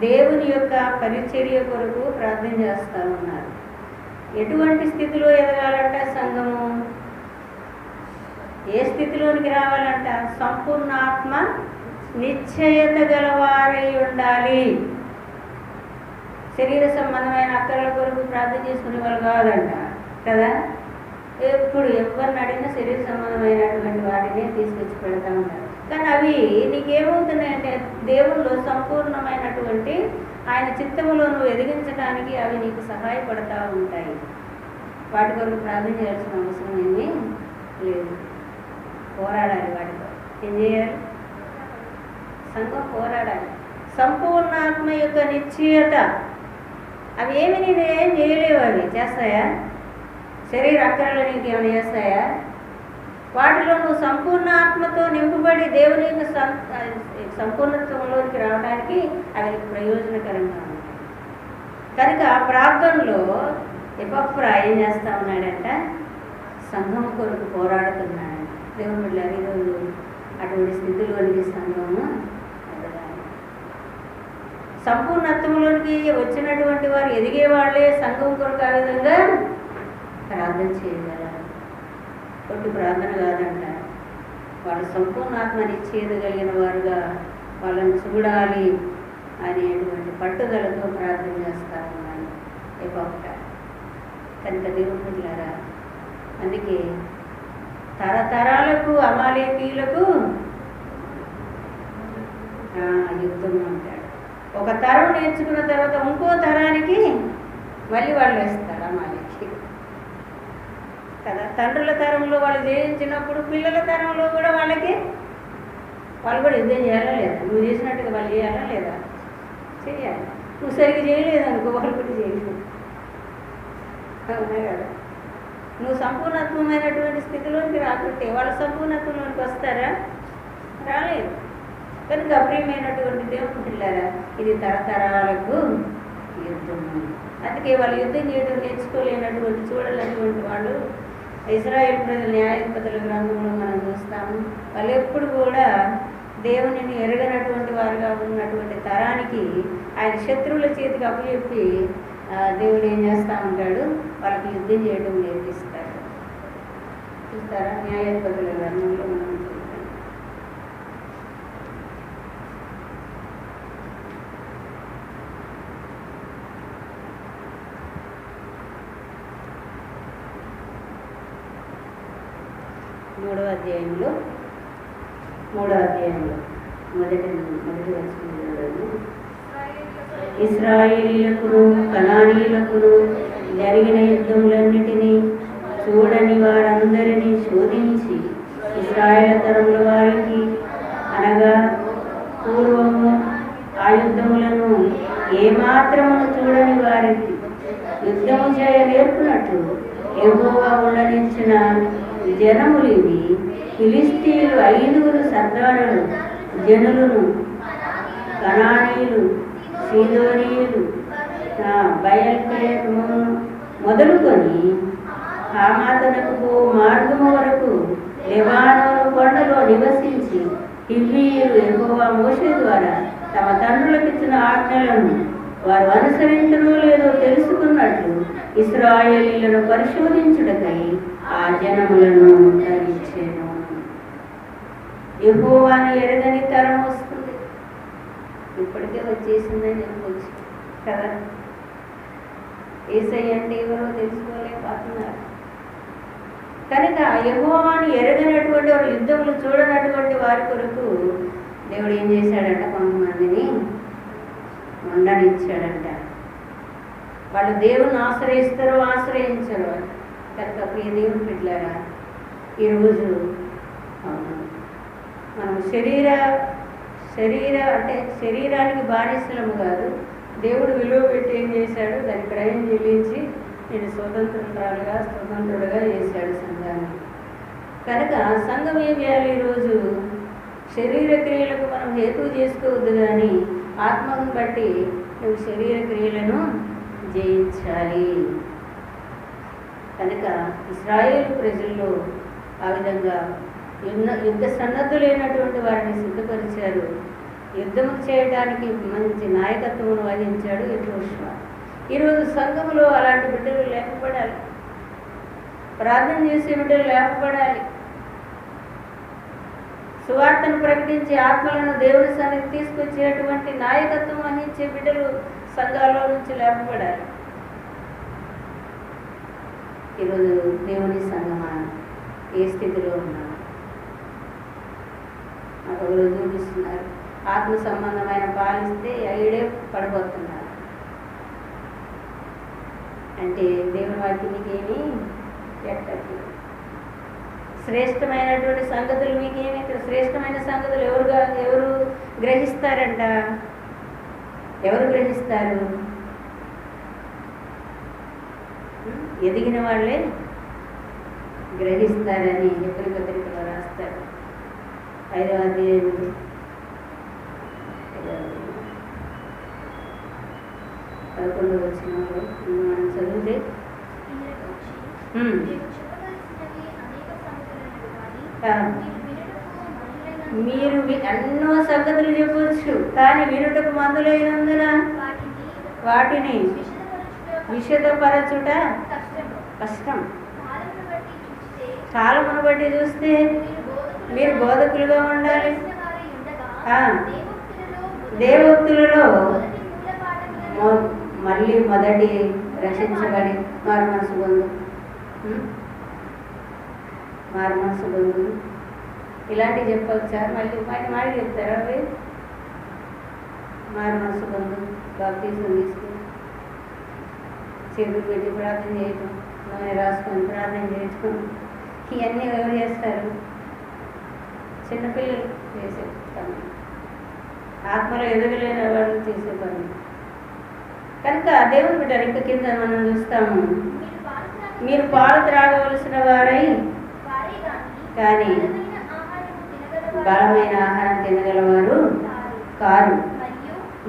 దేవుని యొక్క పరిచర్య కొరకు ప్రార్థన చేస్తూ ఉన్నారు. ఎటువంటి స్థితిలో ఎదగాలంట సంఘము? ఏ స్థితిలోనికి రావాలంట? సంపూర్ణ ఆత్మ నిశ్చయత గలవారై ఉండాలి. శరీర సంబంధమైన అక్కర్ల కొరకు ప్రార్థన చేసుకునే వాళ్ళు కాదంట కదా. ఎప్పుడు ఎవరిని అడిగినా శరీర సంబంధమైనటువంటి వాటిని తీసుకొచ్చి పెడతా ఉంటారు. కానీ అవి నీకేమవుతున్నాయంటే దేవుళ్ళు సంపూర్ణమైనటువంటి ఆయన చిత్తములో నువ్వు ఎదిగించడానికి అవి నీకు సహాయపడతా ఉంటాయి. వాటి కొరకు ప్రార్థన చేయాల్సిన అవసరం ఏమీ లేదు. పోరాడాలి. వాటితో ఏం చేయాలి? సంఘం పోరాడాలి. సంపూర్ణాత్మ యొక్క నిశ్చయత, అవి ఏమి నేనేం చేయలేవు. అవి చేస్తాయా? శరీర అక్కర్లు నీకు ఏమైనా చేస్తాయా? వాటిలో నువ్వు సంపూర్ణ ఆత్మతో నింపబడి దేవుని యొక్క సంపూర్ణత్వంలోకి రావడానికి అవి ప్రయోజనకరంగా ఉంటాయి. కనుక ప్రార్థనలో ఎపఫ్రా ఏం చేస్తా ఉన్నాడంట? సంఘం కొరకు పోరాడుతున్నాడంట. దేవుని బిడ్డలారా, ఈరోజు అటువంటి స్థితిలోనికి సంఘము ఎదగాలి. సంపూర్ణత్వంలోనికి వచ్చినటువంటి వారు ఎదిగే వాళ్ళే సంఘం కొరకు ఆ విధంగా ప్రార్థన చేయగలరు. కొట్టి ప్రార్థన కాదంట. వాళ్ళు సంపూర్ణాత్మ నిశ్చయగలిగిన వారుగా వాళ్ళని చూడాలి అనేటువంటి పట్టుదలతో ప్రార్థన చేస్తా ఉన్నాను ఎపఫ్రా. కనుక దేవుని బిడ్డలారా, అందుకే తరతరాలకు అమాలేకీయులకు యుద్ధం అంటాడు. ఒక తరం నేర్చుకున్న తర్వాత ఇంకో తరానికి మళ్ళీ వాళ్ళు వేస్తారు అమాలేకీ కదా. తండ్రుల తరంలో వాళ్ళు జయించినప్పుడు పిల్లల తరంలో కూడా వాళ్ళు కూడా యుద్ధం చేయాలా లేదా? నువ్వు చేసినట్టుగా వాళ్ళు చేయాలా లేదా? చేయాలి. నువ్వు సరిగ్గా చేయలేదు అనుకో, వాళ్ళు కూడా చేయలేదు. అవునా కదా? నువ్వు సంపూర్ణత్వమైనటువంటి స్థితిలోకి రాకుంటే వాళ్ళు సంపూర్ణత్వంలోకి వస్తారా? రాలేదు. కనుక అప్రియమైనటువంటి దేవుని పిల్లారా, ఇది తరతరాలకు యుద్ధం. అందుకే వాళ్ళు యుద్ధం చేయడం నేర్చుకోలేనటువంటి చూడలేనటువంటి వాళ్ళు ఇశ్రాయేలు ప్రజల న్యాయాధిపతుల గ్రంథంలో మనం చూస్తాము. వాళ్ళు ఎప్పుడు కూడా దేవునిని ఎరగనటువంటి వారుగా ఉన్నటువంటి తరానికి ఆయన శత్రువుల చేతికి అప్పచెప్పి దేవుడు ఏం చేస్తూ ఉంటాడు, వాళ్ళకి యుద్ధం చేయడం నేర్పిస్తాడు. చూస్తారా న్యాయాధిపతుల గ్రంథంలో మనం చూస్తాం. మూడవ అధ్యాయంలో మొదటి వచనం, ఇశ్రాయేలీయులకును కనానీయులకును జరిగిన యుద్ధములన్నిటినీ చూడని వారందరినీ శోధించి ఇశ్రాయేలు తరముల వారికి అనగా పూర్వము ఆ యుద్ధములను ఏమాత్రమును చూడని వారికి యుద్ధము చేయ నేర్పునట్లు యెహోవా ఉండనిచ్చిన జనములు ఇవి. ఫిలిష్తీయులు 5 సర్దారులు జనులను, కనానీయులు, సీదోనీయులు, బయల్పేము మొదలుకొని హామాతనకు మార్గము వరకు లెబానోను కొండలో నివసించి హివ్వీయులు యెహోవా మోషే ద్వారా తమ తండ్రులకు ఇచ్చిన ఆజ్ఞలను వారు అనుసరించడో లేదో తెలుసుకున్నట్లు ఇశ్రాయేలీయులను పరిశోధించుటకై ఆ జనములను ధరించెను. యెహోవాను ఎరగని తరం వస్తుంది. ఇప్పటికే వచ్చేసిందని చెప్పవచ్చు కదా. యేసయ్య అంటే ఎవరో తెలుసుకోలేకపోతున్నారు. కనుక యెహోవాను ఎరగనటువంటి వారు, యుద్ధములు చూడనటువంటి వారి కొరకు దేవుడు ఏం చేశాడంట, కొంతమందిని ఉండనిచ్చాడంట. వాళ్ళు దేవుని ఆశ్రయిస్తారో ఆశ్రయించరు. కనుక ప్రియ దేవుని బిడ్డలారా, ఈరోజు మనం శరీరానికి బానిసలము కాదు, దేవుడు విలువ పెట్టి ఏం చేశాడు, దాని క్రయం చెల్లించి నేను స్వతంత్రుడుగా చేశాడు సంఘాన్ని. కనుక సంఘం ఏం చేయాలి, ఈరోజు శరీర క్రియలకు మనం హేతువు చేసుకోవద్దు, కానీ ఆత్మను బట్టి నువ్వు శరీర క్రియలను జయించాలి. కనుక ఇశ్రాయేలు ప్రజల్లో ఆ విధంగా యుద్ధ సన్నద్ధులైనటువంటి వారిని సిద్ధపరిచారు. యుద్ధము చేయడానికి మంచి నాయకత్వం వహించాడు యెహోషువ. ఈరోజు సంఘములో అలాంటి బిడ్డలు లేకపోడాలి, ప్రార్థన చేసే బిడ్డలు లేకపోడాలి, సువార్తను ప్రకటించి ఆత్మలను దేవుని సన్నిధికి తీసుకొచ్చేటువంటి నాయకత్వం వహించే బిడ్డలు సంఘాల్లో నుంచి లేకపోడాలి. ఈరోజు దేవుని సంఘమా ఏ స్థితిలో ఉన్నారు? నాకు ఒకరోజు చూపిస్తున్నారు, ఆత్మ సంబంధమైన పాలిస్తే ఐడే పడిపోతున్నారు. అంటే దేవుని వాక్యానికి ఏమీ ఎక్కట్లేదు. శ్రేష్టమైనటువంటి సంగతులు మీకేమి, ఇక్కడ శ్రేష్టమైన సంగతులు ఎవరు గ్రహిస్తారంట? ఎవరు గ్రహిస్తారు? ఎదిగిన వాళ్ళే గ్రహిస్తారని ఎప్పుడు పత్రికలో రాస్తారు. 5వ అధ్యాయం 11వ వచనంలో మనం చదివితే, మీరు ఎన్నో సంగతులు చెప్పవచ్చు, కానీ వినుటకు మందులైనందున వాటిని విషదపరచుట కష్టం. కాలమును బట్టి చూస్తే మీరు బోధకులుగా ఉండాలి. దేవోక్తులలో మళ్ళీ మొదటి రక్షించబడి మారుమనసు బంధు ఇలాంటివి చెప్పవచ్చా? మళ్ళీ చెప్తారా? అవి మారుమనసు బంధు, బాప్తిసం తీసుకుని చేతులు పెట్టి ప్రార్థన చేయటం, నూనె రాసుకొని ప్రార్థన చేయటం, ఇవన్నీ ఎవరు చేస్తారు? చిన్నపిల్లలు చేసే పని, ఆత్మలో ఎదగలేని వాళ్ళు చేసే పని. కనుక దేవుని బిడ్డలు ఇంక కింద మనం చూస్తాము, మీరు పాలు త్రాగవలసిన వారై కానీ బలమైన ఆహారం తినగలవారు కారు.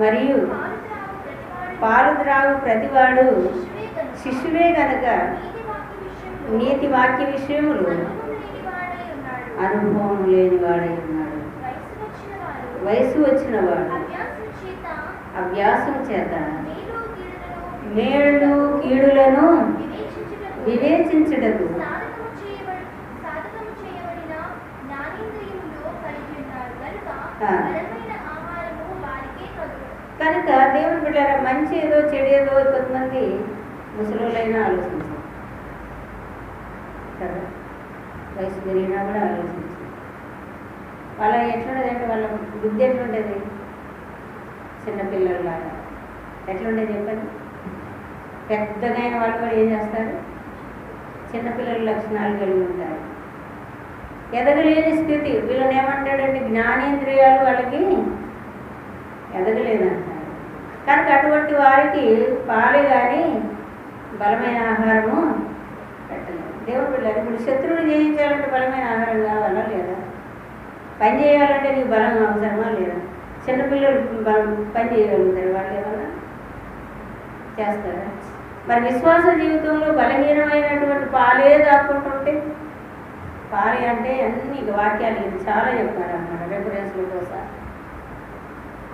మరియు పాలు త్రాగు ప్రతివాడు శిష్యువే గనక నీతి వాక్య విషయములు అనుభవం లేనివాడై ఉన్నాడు. వయసు వచ్చిన వాడు అభ్యాసం చేత మేలు కీడులను వివేచించుటకు కనుక దేవుని బిడ్డారా, మంచి ఏదో చెడు ఏదో కొంతమంది ముసలోళ్ళైనా ఆలోచించారు కదా, వయసు పెరిగినా కూడా ఆలోచించారు. వాళ్ళ ఎట్లుండేదంటే వాళ్ళ బుద్ధి ఎట్లుండేది, చిన్నపిల్లలాగా ఎట్లుండేది చెప్పండి. పెద్దగా అయిన వాళ్ళు కూడా ఏం చేస్తారు, చిన్నపిల్లల లక్షణాలు కలిగి ఉంటారు. ఎదగలేని స్థితి, వీళ్ళని ఏమంటాడంటే జ్ఞానేంద్రియాలు వాళ్ళకి ఎదగలేదంటారు. కనుక అటువంటి వారికి పాలే కానీ బలమైన ఆహారము పెట్టలేదు. దేవుడు పిల్లలు ఇప్పుడు శత్రువుని జయించాలంటే బలమైన ఆహారం కావాలా లేదా? పని చేయాలంటే నీకు బలం అవసరమా లేదా? చిన్నపిల్లలు పని చేయగలుగుతారు, వాళ్ళు ఏమన్నా చేస్తారా? మరి విశ్వాస జీవితంలో బలహీనమైనటువంటి పాలే దాక్కుంటుంటే, పాలే అంటే అన్ని వాక్యాలు ఇది చాలా చెప్పారు అన్నమాట. రెఫరెన్స్ల కోసం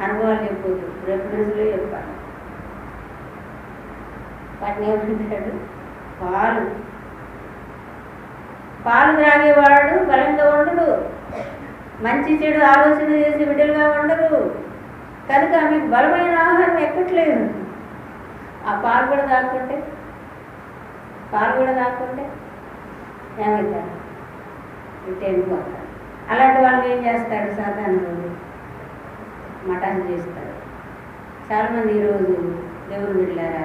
అనుభవాలు చెప్పొద్దు, రెఫరెన్స్లే చెప్పాలి. వాటిని ఏమంటాడు, పాలు పాలు త్రాగేవాడు బలంగా ఉండడు, మంచి చెడు ఆలోచన చేసి బిడ్డలుగా ఉండరు. కనుక మీకు బలమైన ఆహారం ఎక్కట్లేదు. ఆ పాలు కూడా దాక్కుంటే ఏమవుతారు, వెళ్ళిపోతారు. అలాంటి వాళ్ళు ఏం చేస్తాడు, సాతాను మఠాలు చేస్తారు. చాలామంది ఈరోజు దేవుడు బిడ్డలారా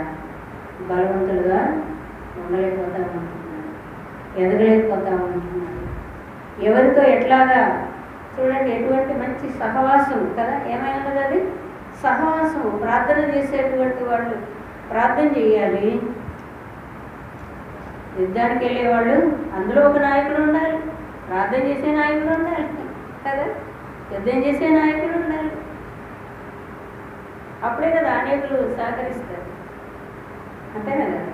బలవంతులుగా ఉండలేకపోతా ఉంటున్నారు, ఎదగలేకపోతా ఉంటున్నారు. ఎవరితో ఎట్లాగా చూడండి, ఎటువంటి మంచి సహవాసం కదా, ఏమైనా అది సహవాసం. ప్రార్థన చేసేటువంటి వాళ్ళు ప్రార్థన చేయాలి, యుద్ధానికి వెళ్ళేవాళ్ళు అందులో ఒక నాయకుడు ఉండాలి, ప్రార్థన చేసే నాయకుడు ఉండాలి కదా, యుద్ధం చేసే నాయకుడు ఉండాలి. అప్పుడే కదా అనేకులు సహకరిస్తారు, అంతేనా కదా.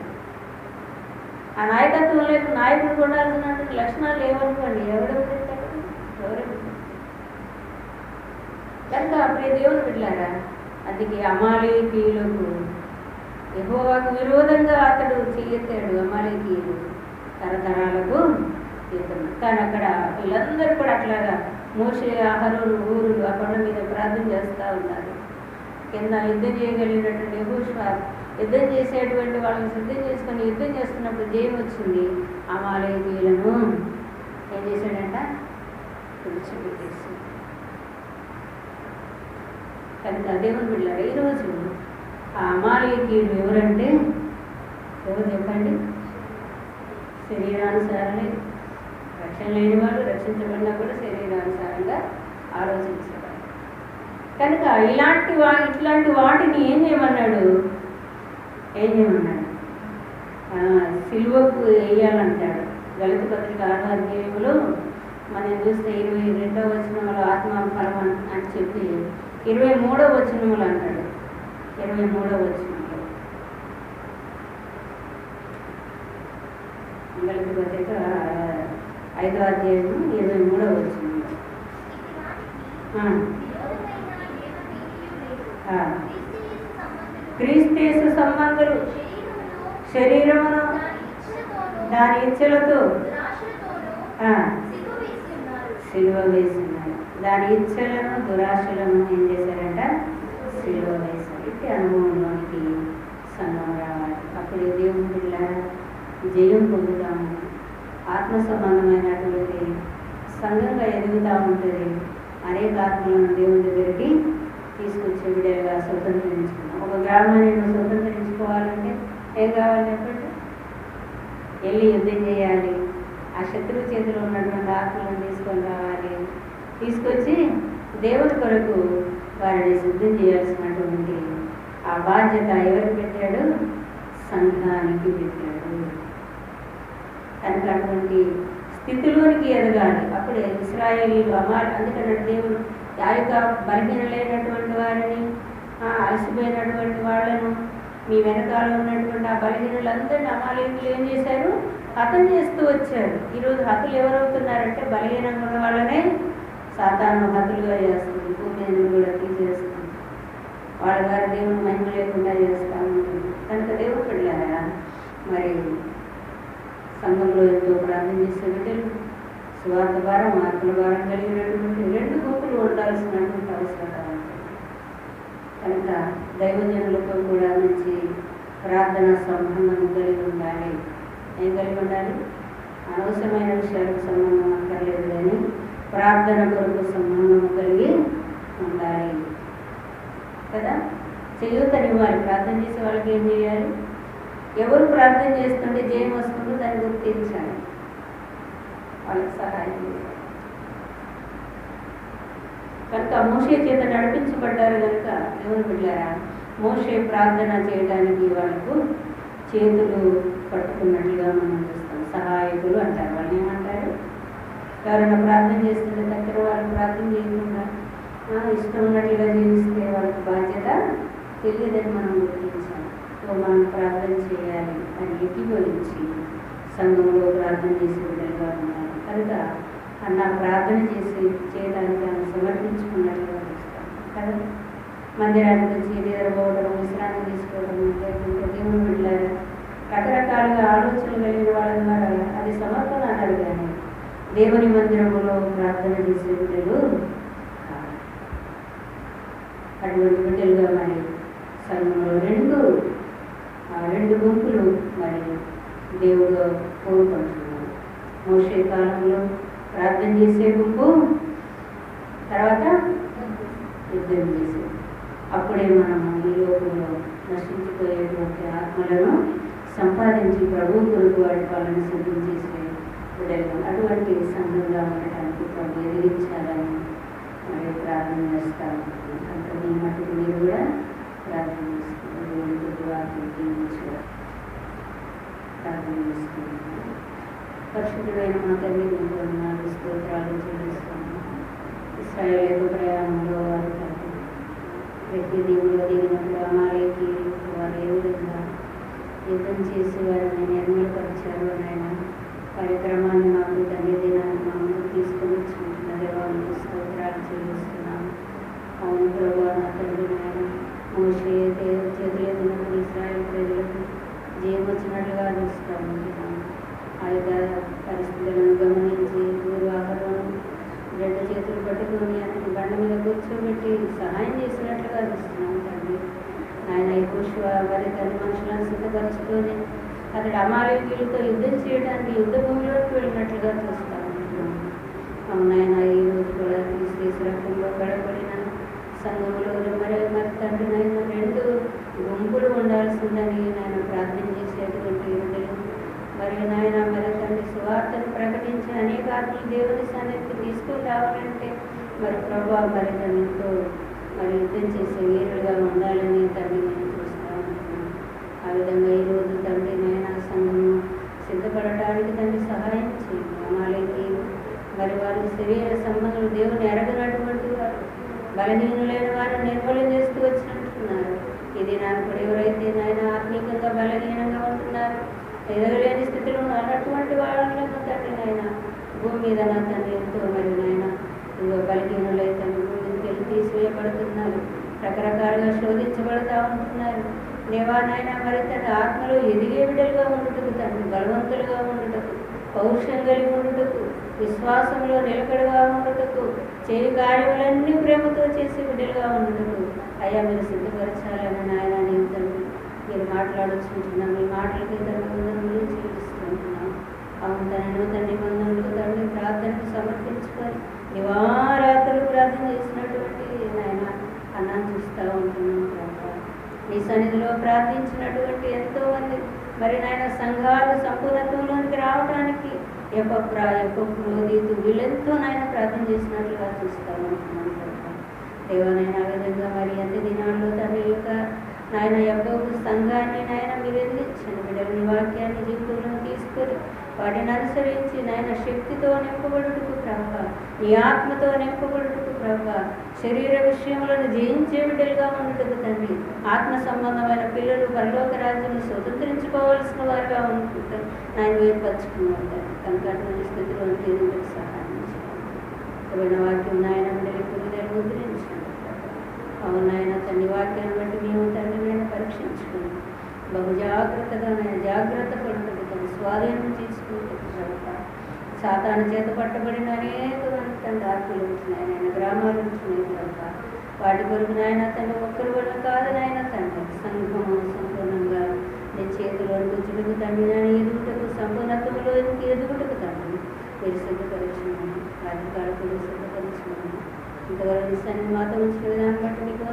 ఆ నాయకత్వం లేక నాయకుడు ఉండాల్సినటువంటి లక్షణాలు లేవనుకోండి, ఎవరు కనుక అప్పుడే దేవుని బిడ్డలారా, అందుకే అమాలేకీయులకు యెహోవాకు విరోధంగా అతడు చెయ్యెత్తాడు. అమాలేకీయులు తరతరాలకు యుద్ధం. కానీ అక్కడ వీళ్ళందరూ కూడా అట్లాగా మోషే, అహరోను, ఊరులు ఆ కొండ మీద ప్రార్థన చేస్తూ ఉన్నారు. కింద యుద్ధం చేయగలిగినటువంటి యెహోషువ యుద్ధం చేసేటువంటి వాళ్ళని సిద్ధం చేసుకొని యుద్ధం చేస్తున్నప్పుడు జయం వచ్చింది. అమాలేకీయులను ఏం చేశాడంట, విడిచిపెట్టేసి. కనుక దేవుని బిడ్డలారా, ఈరోజు ఆ అమాలేకీయులు ఎవరంటే ఎవరు చెప్పండి? శరీరానుసారమే, రక్షణ లేని వాళ్ళు, రక్షించబడినా కూడా శరీరానుసారంగా ఆలోచించేవారు. కనుక ఇట్లాంటి వాటిని ఏం చేయమన్నాడు, సిలువకు వేయాలంటాడు. దళిత పత్రిక 6వ అధ్యాయంలో మనం చూస్తే 22వ వచనంలో ఆత్మఫలం అని చెప్పి 23వ వచనములు అంటాడు. 23వ వచనంలో దళిత పత్రిక 5వ అధ్యాయం 23వ వచనంలో క్రీస్తు సంబంధులు శరీరమును దాని ఇచ్చలతో సిలువ వేస్తున్నారు. దాని ఇచ్చలను దురాశలను ఏం చేశారంట, సిలువ వేశారు. ఇట్టి అనుభవంలోనికి సంఘం రావాలి. అప్పుడే దేవుని బిడ్డలారా జయం పొందుతాము. ఆత్మ సంబంధమైనటువంటి సంఘంగా ఎదుగుతూ ఉంటుంది. అనేక ఆత్మలను దేవుని దగ్గరికి తీసుకొచ్చే బిడ్డలుగా స్వతంత్రించుకున్నాం. ఒక గ్రామాన్ని స్వతంత్రించుకోవాలంటే ఏం కావాలి చెప్పండి, వెళ్ళి యుద్ధం చేయాలి. ఆ శత్రువు చేతిలో ఉన్నటువంటి ఆత్మలను తీసుకొని రావాలి. తీసుకొచ్చి దేవుని కొరకు వారిని సిద్ధం చేయాల్సినటువంటి ఆ బాధ్యత ఎవరికి పెట్టాడు, సంఘానికి పెట్టాడు. కనుక అటువంటి స్థితిలోనికి ఎదగాలి. అప్పుడే ఇశ్రాయేలీలు అందుకని దేవుడు ఆ యొక్క బలహీనలేనటువంటి వారిని, అలసిపోయినటువంటి వాళ్ళను, మీ వెనకాల ఉన్నటువంటి ఆ బలహీనులందరినీ అమాలేకులు ఏం చేశారు, హతం చేస్తూ వచ్చారు. ఈరోజు హతులు ఎవరవుతున్నారంటే బలహీనంగా ఉన్న వాళ్ళనే సాతాను హతులుగా చేస్తుంది, భూమిని కూడా తీసేస్తుంది, వాళ్ళ గారి దేవుని మహిమ లేకుండా చేస్తూ ఉంటుంది. కనుక దేవుడు సువార్త భారం ఆత్మల భారం కలిగినటువంటి 2 గుంపులు ఉండాల్సినటువంటి అవసరం కనుక దైవజనులతో కూడా మంచి ప్రార్థన సంబంధం కలిగి ఉండాలి. ఏం కలిగి ఉండాలి? అనవసరమైన విషయాలకు సంబంధం అక్కర్లేదు కానీ ప్రార్థన కొరకు సంబంధం కలిగి ఉండాలి కదా. చేయూతనివ్వాలి. ప్రార్థన చేసే వాళ్ళకి ఏం చేయాలి? ఎవరు ప్రార్థన చేస్తుంటే జయం వస్తుందో దాన్ని గుర్తించాలి, వాళ్ళకి సహాయం చేయాలి. కనుక మోషే చేత నడిపించబడ్డారు కనుక ఎవరు బిడ్డారా, మోషే ప్రార్థన చేయడానికి వాళ్ళకు చేతులు పట్టుకున్నట్లుగా మనం చూస్తాం. సహాయకులు అంటారు. వాళ్ళు ఏమంటారు? ఎవరైనా ప్రార్థన చేస్తుంటే దగ్గర వాళ్ళు ప్రార్థన చేయకుండా ఇష్టం ఉన్నట్లుగా జీవిస్తే వాళ్ళకి బాధ్యత తెలియదని మనం గుర్తించాలి. సో మనం ప్రార్థన చేయాలి అని ఎక్కిపోయించి సంఘంలో ప్రార్థన చేసే విధంగా ఉండాలి. కనుక అన్న ప్రార్థన చేయడానికి ఆమె సమర్పించుకున్నట్లుగా చూస్తాం కదా. మందిరానికి వచ్చి నిద్రపోవడం, విశ్రాంతి తీసుకోవడం, లేకుంటే దేవుని బిడ్డలారా రకరకాలుగా ఆలోచనలు కలిగిన వాళ్ళ ద్వారా అది సమర్పణ అన్నారు. కానీ దేవుని మందిరంలో ప్రార్థన చేసే బిడ్డలు అటువంటి బిడ్డలుగా మరి సంఘంలో రెండు గుంపులు మరి దేవుడు కోరుకుంటున్నాడు. మోషే కాలంలో ప్రార్థన చేసే గుంపు, తర్వాత యుద్ధం చేసే. అప్పుడే మనము ఈ లోకంలో నశించిపోయేటువంటి ఆత్మలను సంపాదించి ప్రభు కొరకు వాటి వాళ్ళని సిద్ధం చేసే బిడ్డలు అటువంటి సంఘంగా ఉండటానికి ప్రభు ఎదిగించాలని మరి ప్రార్థన చేస్తాము. అంటే మీ మట్టుకు మీరు కూడా ప్రార్థన చేసుకుంటారు. ప్రార్థన చేసుకుంటున్నాను. పరిశుద్ధుడైన మా తల్లి నాలుగు స్తోత్రాలు చెల్లిస్తున్నాము. ఇశ్రాయేలు ప్రయాణంలో వారు ప్రతి దేవుడు దిగినప్పుడు అమాలేకి వారు ఏ విధంగా యుద్ధం చేసి వారిని నిర్మూలపరిచారు అని ఆయన కార్యక్రమాన్ని మాకు తండ్రి దినాన్ని మా ముందుకు తీసుకొని వచ్చుకుంటున్న దేవాలకు స్తోత్రాలు చెల్లిస్తున్నాము. అవును ప్రభు, నా తండ్రి నాయన మోషే చేతులు ఎత్తినప్పుడు ఇశ్రాయేలు ప్రజలకు జయం వచ్చినట్లుగా చూస్తాము. ఆ యొక్క పరిస్థితులను గమనించి ఊరు ఆహారం 2 చేతులు పట్టుకొని అతని బండ మీద కూర్చోబెట్టి సహాయం చేసినట్లుగా చూస్తున్నాము తండ్రి. ఆయన యెహోషువ వారి తల్లి మనుషులను సిద్ధపరచుకొని అతడు అమాలేకీయులతో యుద్ధం చేయడానికి యుద్ధ భూమిలోకి వెళ్ళినట్లుగా చూస్తాము. అవునాయన ఈ రోజు కూడా క్రీస్తు రక్తంలో గడపడిన సంఘంలో మరి తండ్రి నాయన 2 గుంపులు ఉండాల్సిందని నాయన ప్రార్థన చేసేటువంటి మరి నాయన మరి తండ్రి సువార్తను ప్రకటించి అనేక ఆత్మలు దేవుని సన్నిధికి తీసుకుని రావాలంటే మరి ప్రభా మరి తండ్రితో మరి యుద్ధం చేసే వీరులుగా ఉండాలని తండ్రి నేను చూస్తూ ఉంటున్నాను. ఆ విధంగా ఈరోజు తండ్రి నాయన సంఘము సిద్ధపడటానికి తండ్రి సహాయం చేయండి. అమాలేకి మరి వారి శరీర సంబంధులు దేవుని ఎరగనటువంటి వారు, బలహీనులైన వారిని నిర్మూలన చేస్తూ వచ్చినట్టున్నారు. ఇది నాకు కూడా ఎవరైతే నాయన ఆత్మీయంగా బలహీనంగా ఉంటున్నారు, ఎదగలేని స్థితిలో అన్నటువంటి వాళ్ళకు తండ్రి నాయన భూమి మీద నా తండ్రి ఎంతో మరి నాయన ఇంకో బలహీనులై తండ్రి భూమికి వెళ్ళి తీసివేయబడుతున్నారు, రకరకాలుగా శోధించబడుతూ ఉంటున్నారు. దేవా నాయన మరి తండ్రి ఆత్మలో ఎదిగే బిడ్డలుగా ఉండుటకు తండ్రి, బలవంతులుగా ఉండుటకు, పౌరుషం కలిగి ఉండుటకు, విశ్వాసంలో నిలకడగా ఉండుటకు, చేయి కార్యములన్నీ ప్రేమతో చేసే బిడ్డలుగా ఉండుటకు అయ్యా మీరు సిద్ధపరచాలని నాయన నేను తండ్రి మీరు మాట్లాడుచుంటున్నాం. మీ మాటలకి తండ్రి వందనములు చెల్లిస్తుంటున్నాం. అవును తండ్రి వందనములు తండ్రి ప్రార్థనకు సమర్పించుకొని నివారాత్రులు ప్రార్థన చేసినటువంటి నాయన అన్నాన్ని చూస్తూ ఉంటున్నాం. మీ సన్నిధిలో ప్రార్థించినటువంటి ఎంతోమంది మరి నాయన సంఘాలు సంపూర్ణత్వంలోనికి రావడానికి ఎప్పక్రోధీతు వీళ్ళెంతో నాయన ప్రార్థన చేసినట్లుగా చూస్తూ ఉంటున్నాం. దేవనైనా ఆ విధంగా మరి అన్ని దినాల్లో తండ్రి యొక్క నాయన ఎవ్వరు సంఘాన్ని నాయన మీరు ఎదిరించండి. బిడ్డలని వాక్యాన్ని జీవితంలో తీసుకొని వాటిని అనుసరించి నాయన శక్తితో నింపబడుటకు ప్రభ, నీ ఆత్మతో నింపబడుటకు ప్రభ, శరీర విషయములను జయించే బిడ్డలుగా ఉండటకు తండ్రి, ఆత్మ సంబంధమైన పిల్లలు పరలోక రాజ్యాన్ని స్వతంత్రించుకోవాల్సిన వారుగా ఉంటుంటే నాయన ఏర్పరచుకున్నారు. కనుక అటువంటి స్థితిలో ఎదుగుదలకు సహాయం చేయండి. వాక్యం నాయన బిడ్డలు ముద్రించండి. అవును నాయన తండ్రి వాక్యాన్ని బట్టి మేము తండ్రి నేను పరీక్షించుకుని బహు జాగ్రత్తగా నేను జాగ్రత్త పడుతుంది తండ్రి స్వాధీనం తీసుకుంటుంది ప్రభు. సాతాను చేత పట్టబడిన అనేక మంది తండ్రి ఆత్మలు ఉంటున్నాయి నాయన, గ్రామాలు ఉంటున్నాయి కనుక వాటి కొరకు నాయన తండ్రి ఒక్కరి వల్ల కాదు నాయన తండ్రి, సంఘము సంపూర్ణంగా నీ చేతిలో అనిపించుటకు తండ్రి నాయన ఎదుగుటకు సంపూర్ణత్వంలో ఎదుగుటకు తండ్రి మీరు సిద్ధపరచున్నాను, అధికారులు సిద్ధపరచున్నాను. ఇంతవరకు సన్ని మాత ఉంచిన విధానం బట్టి మీకు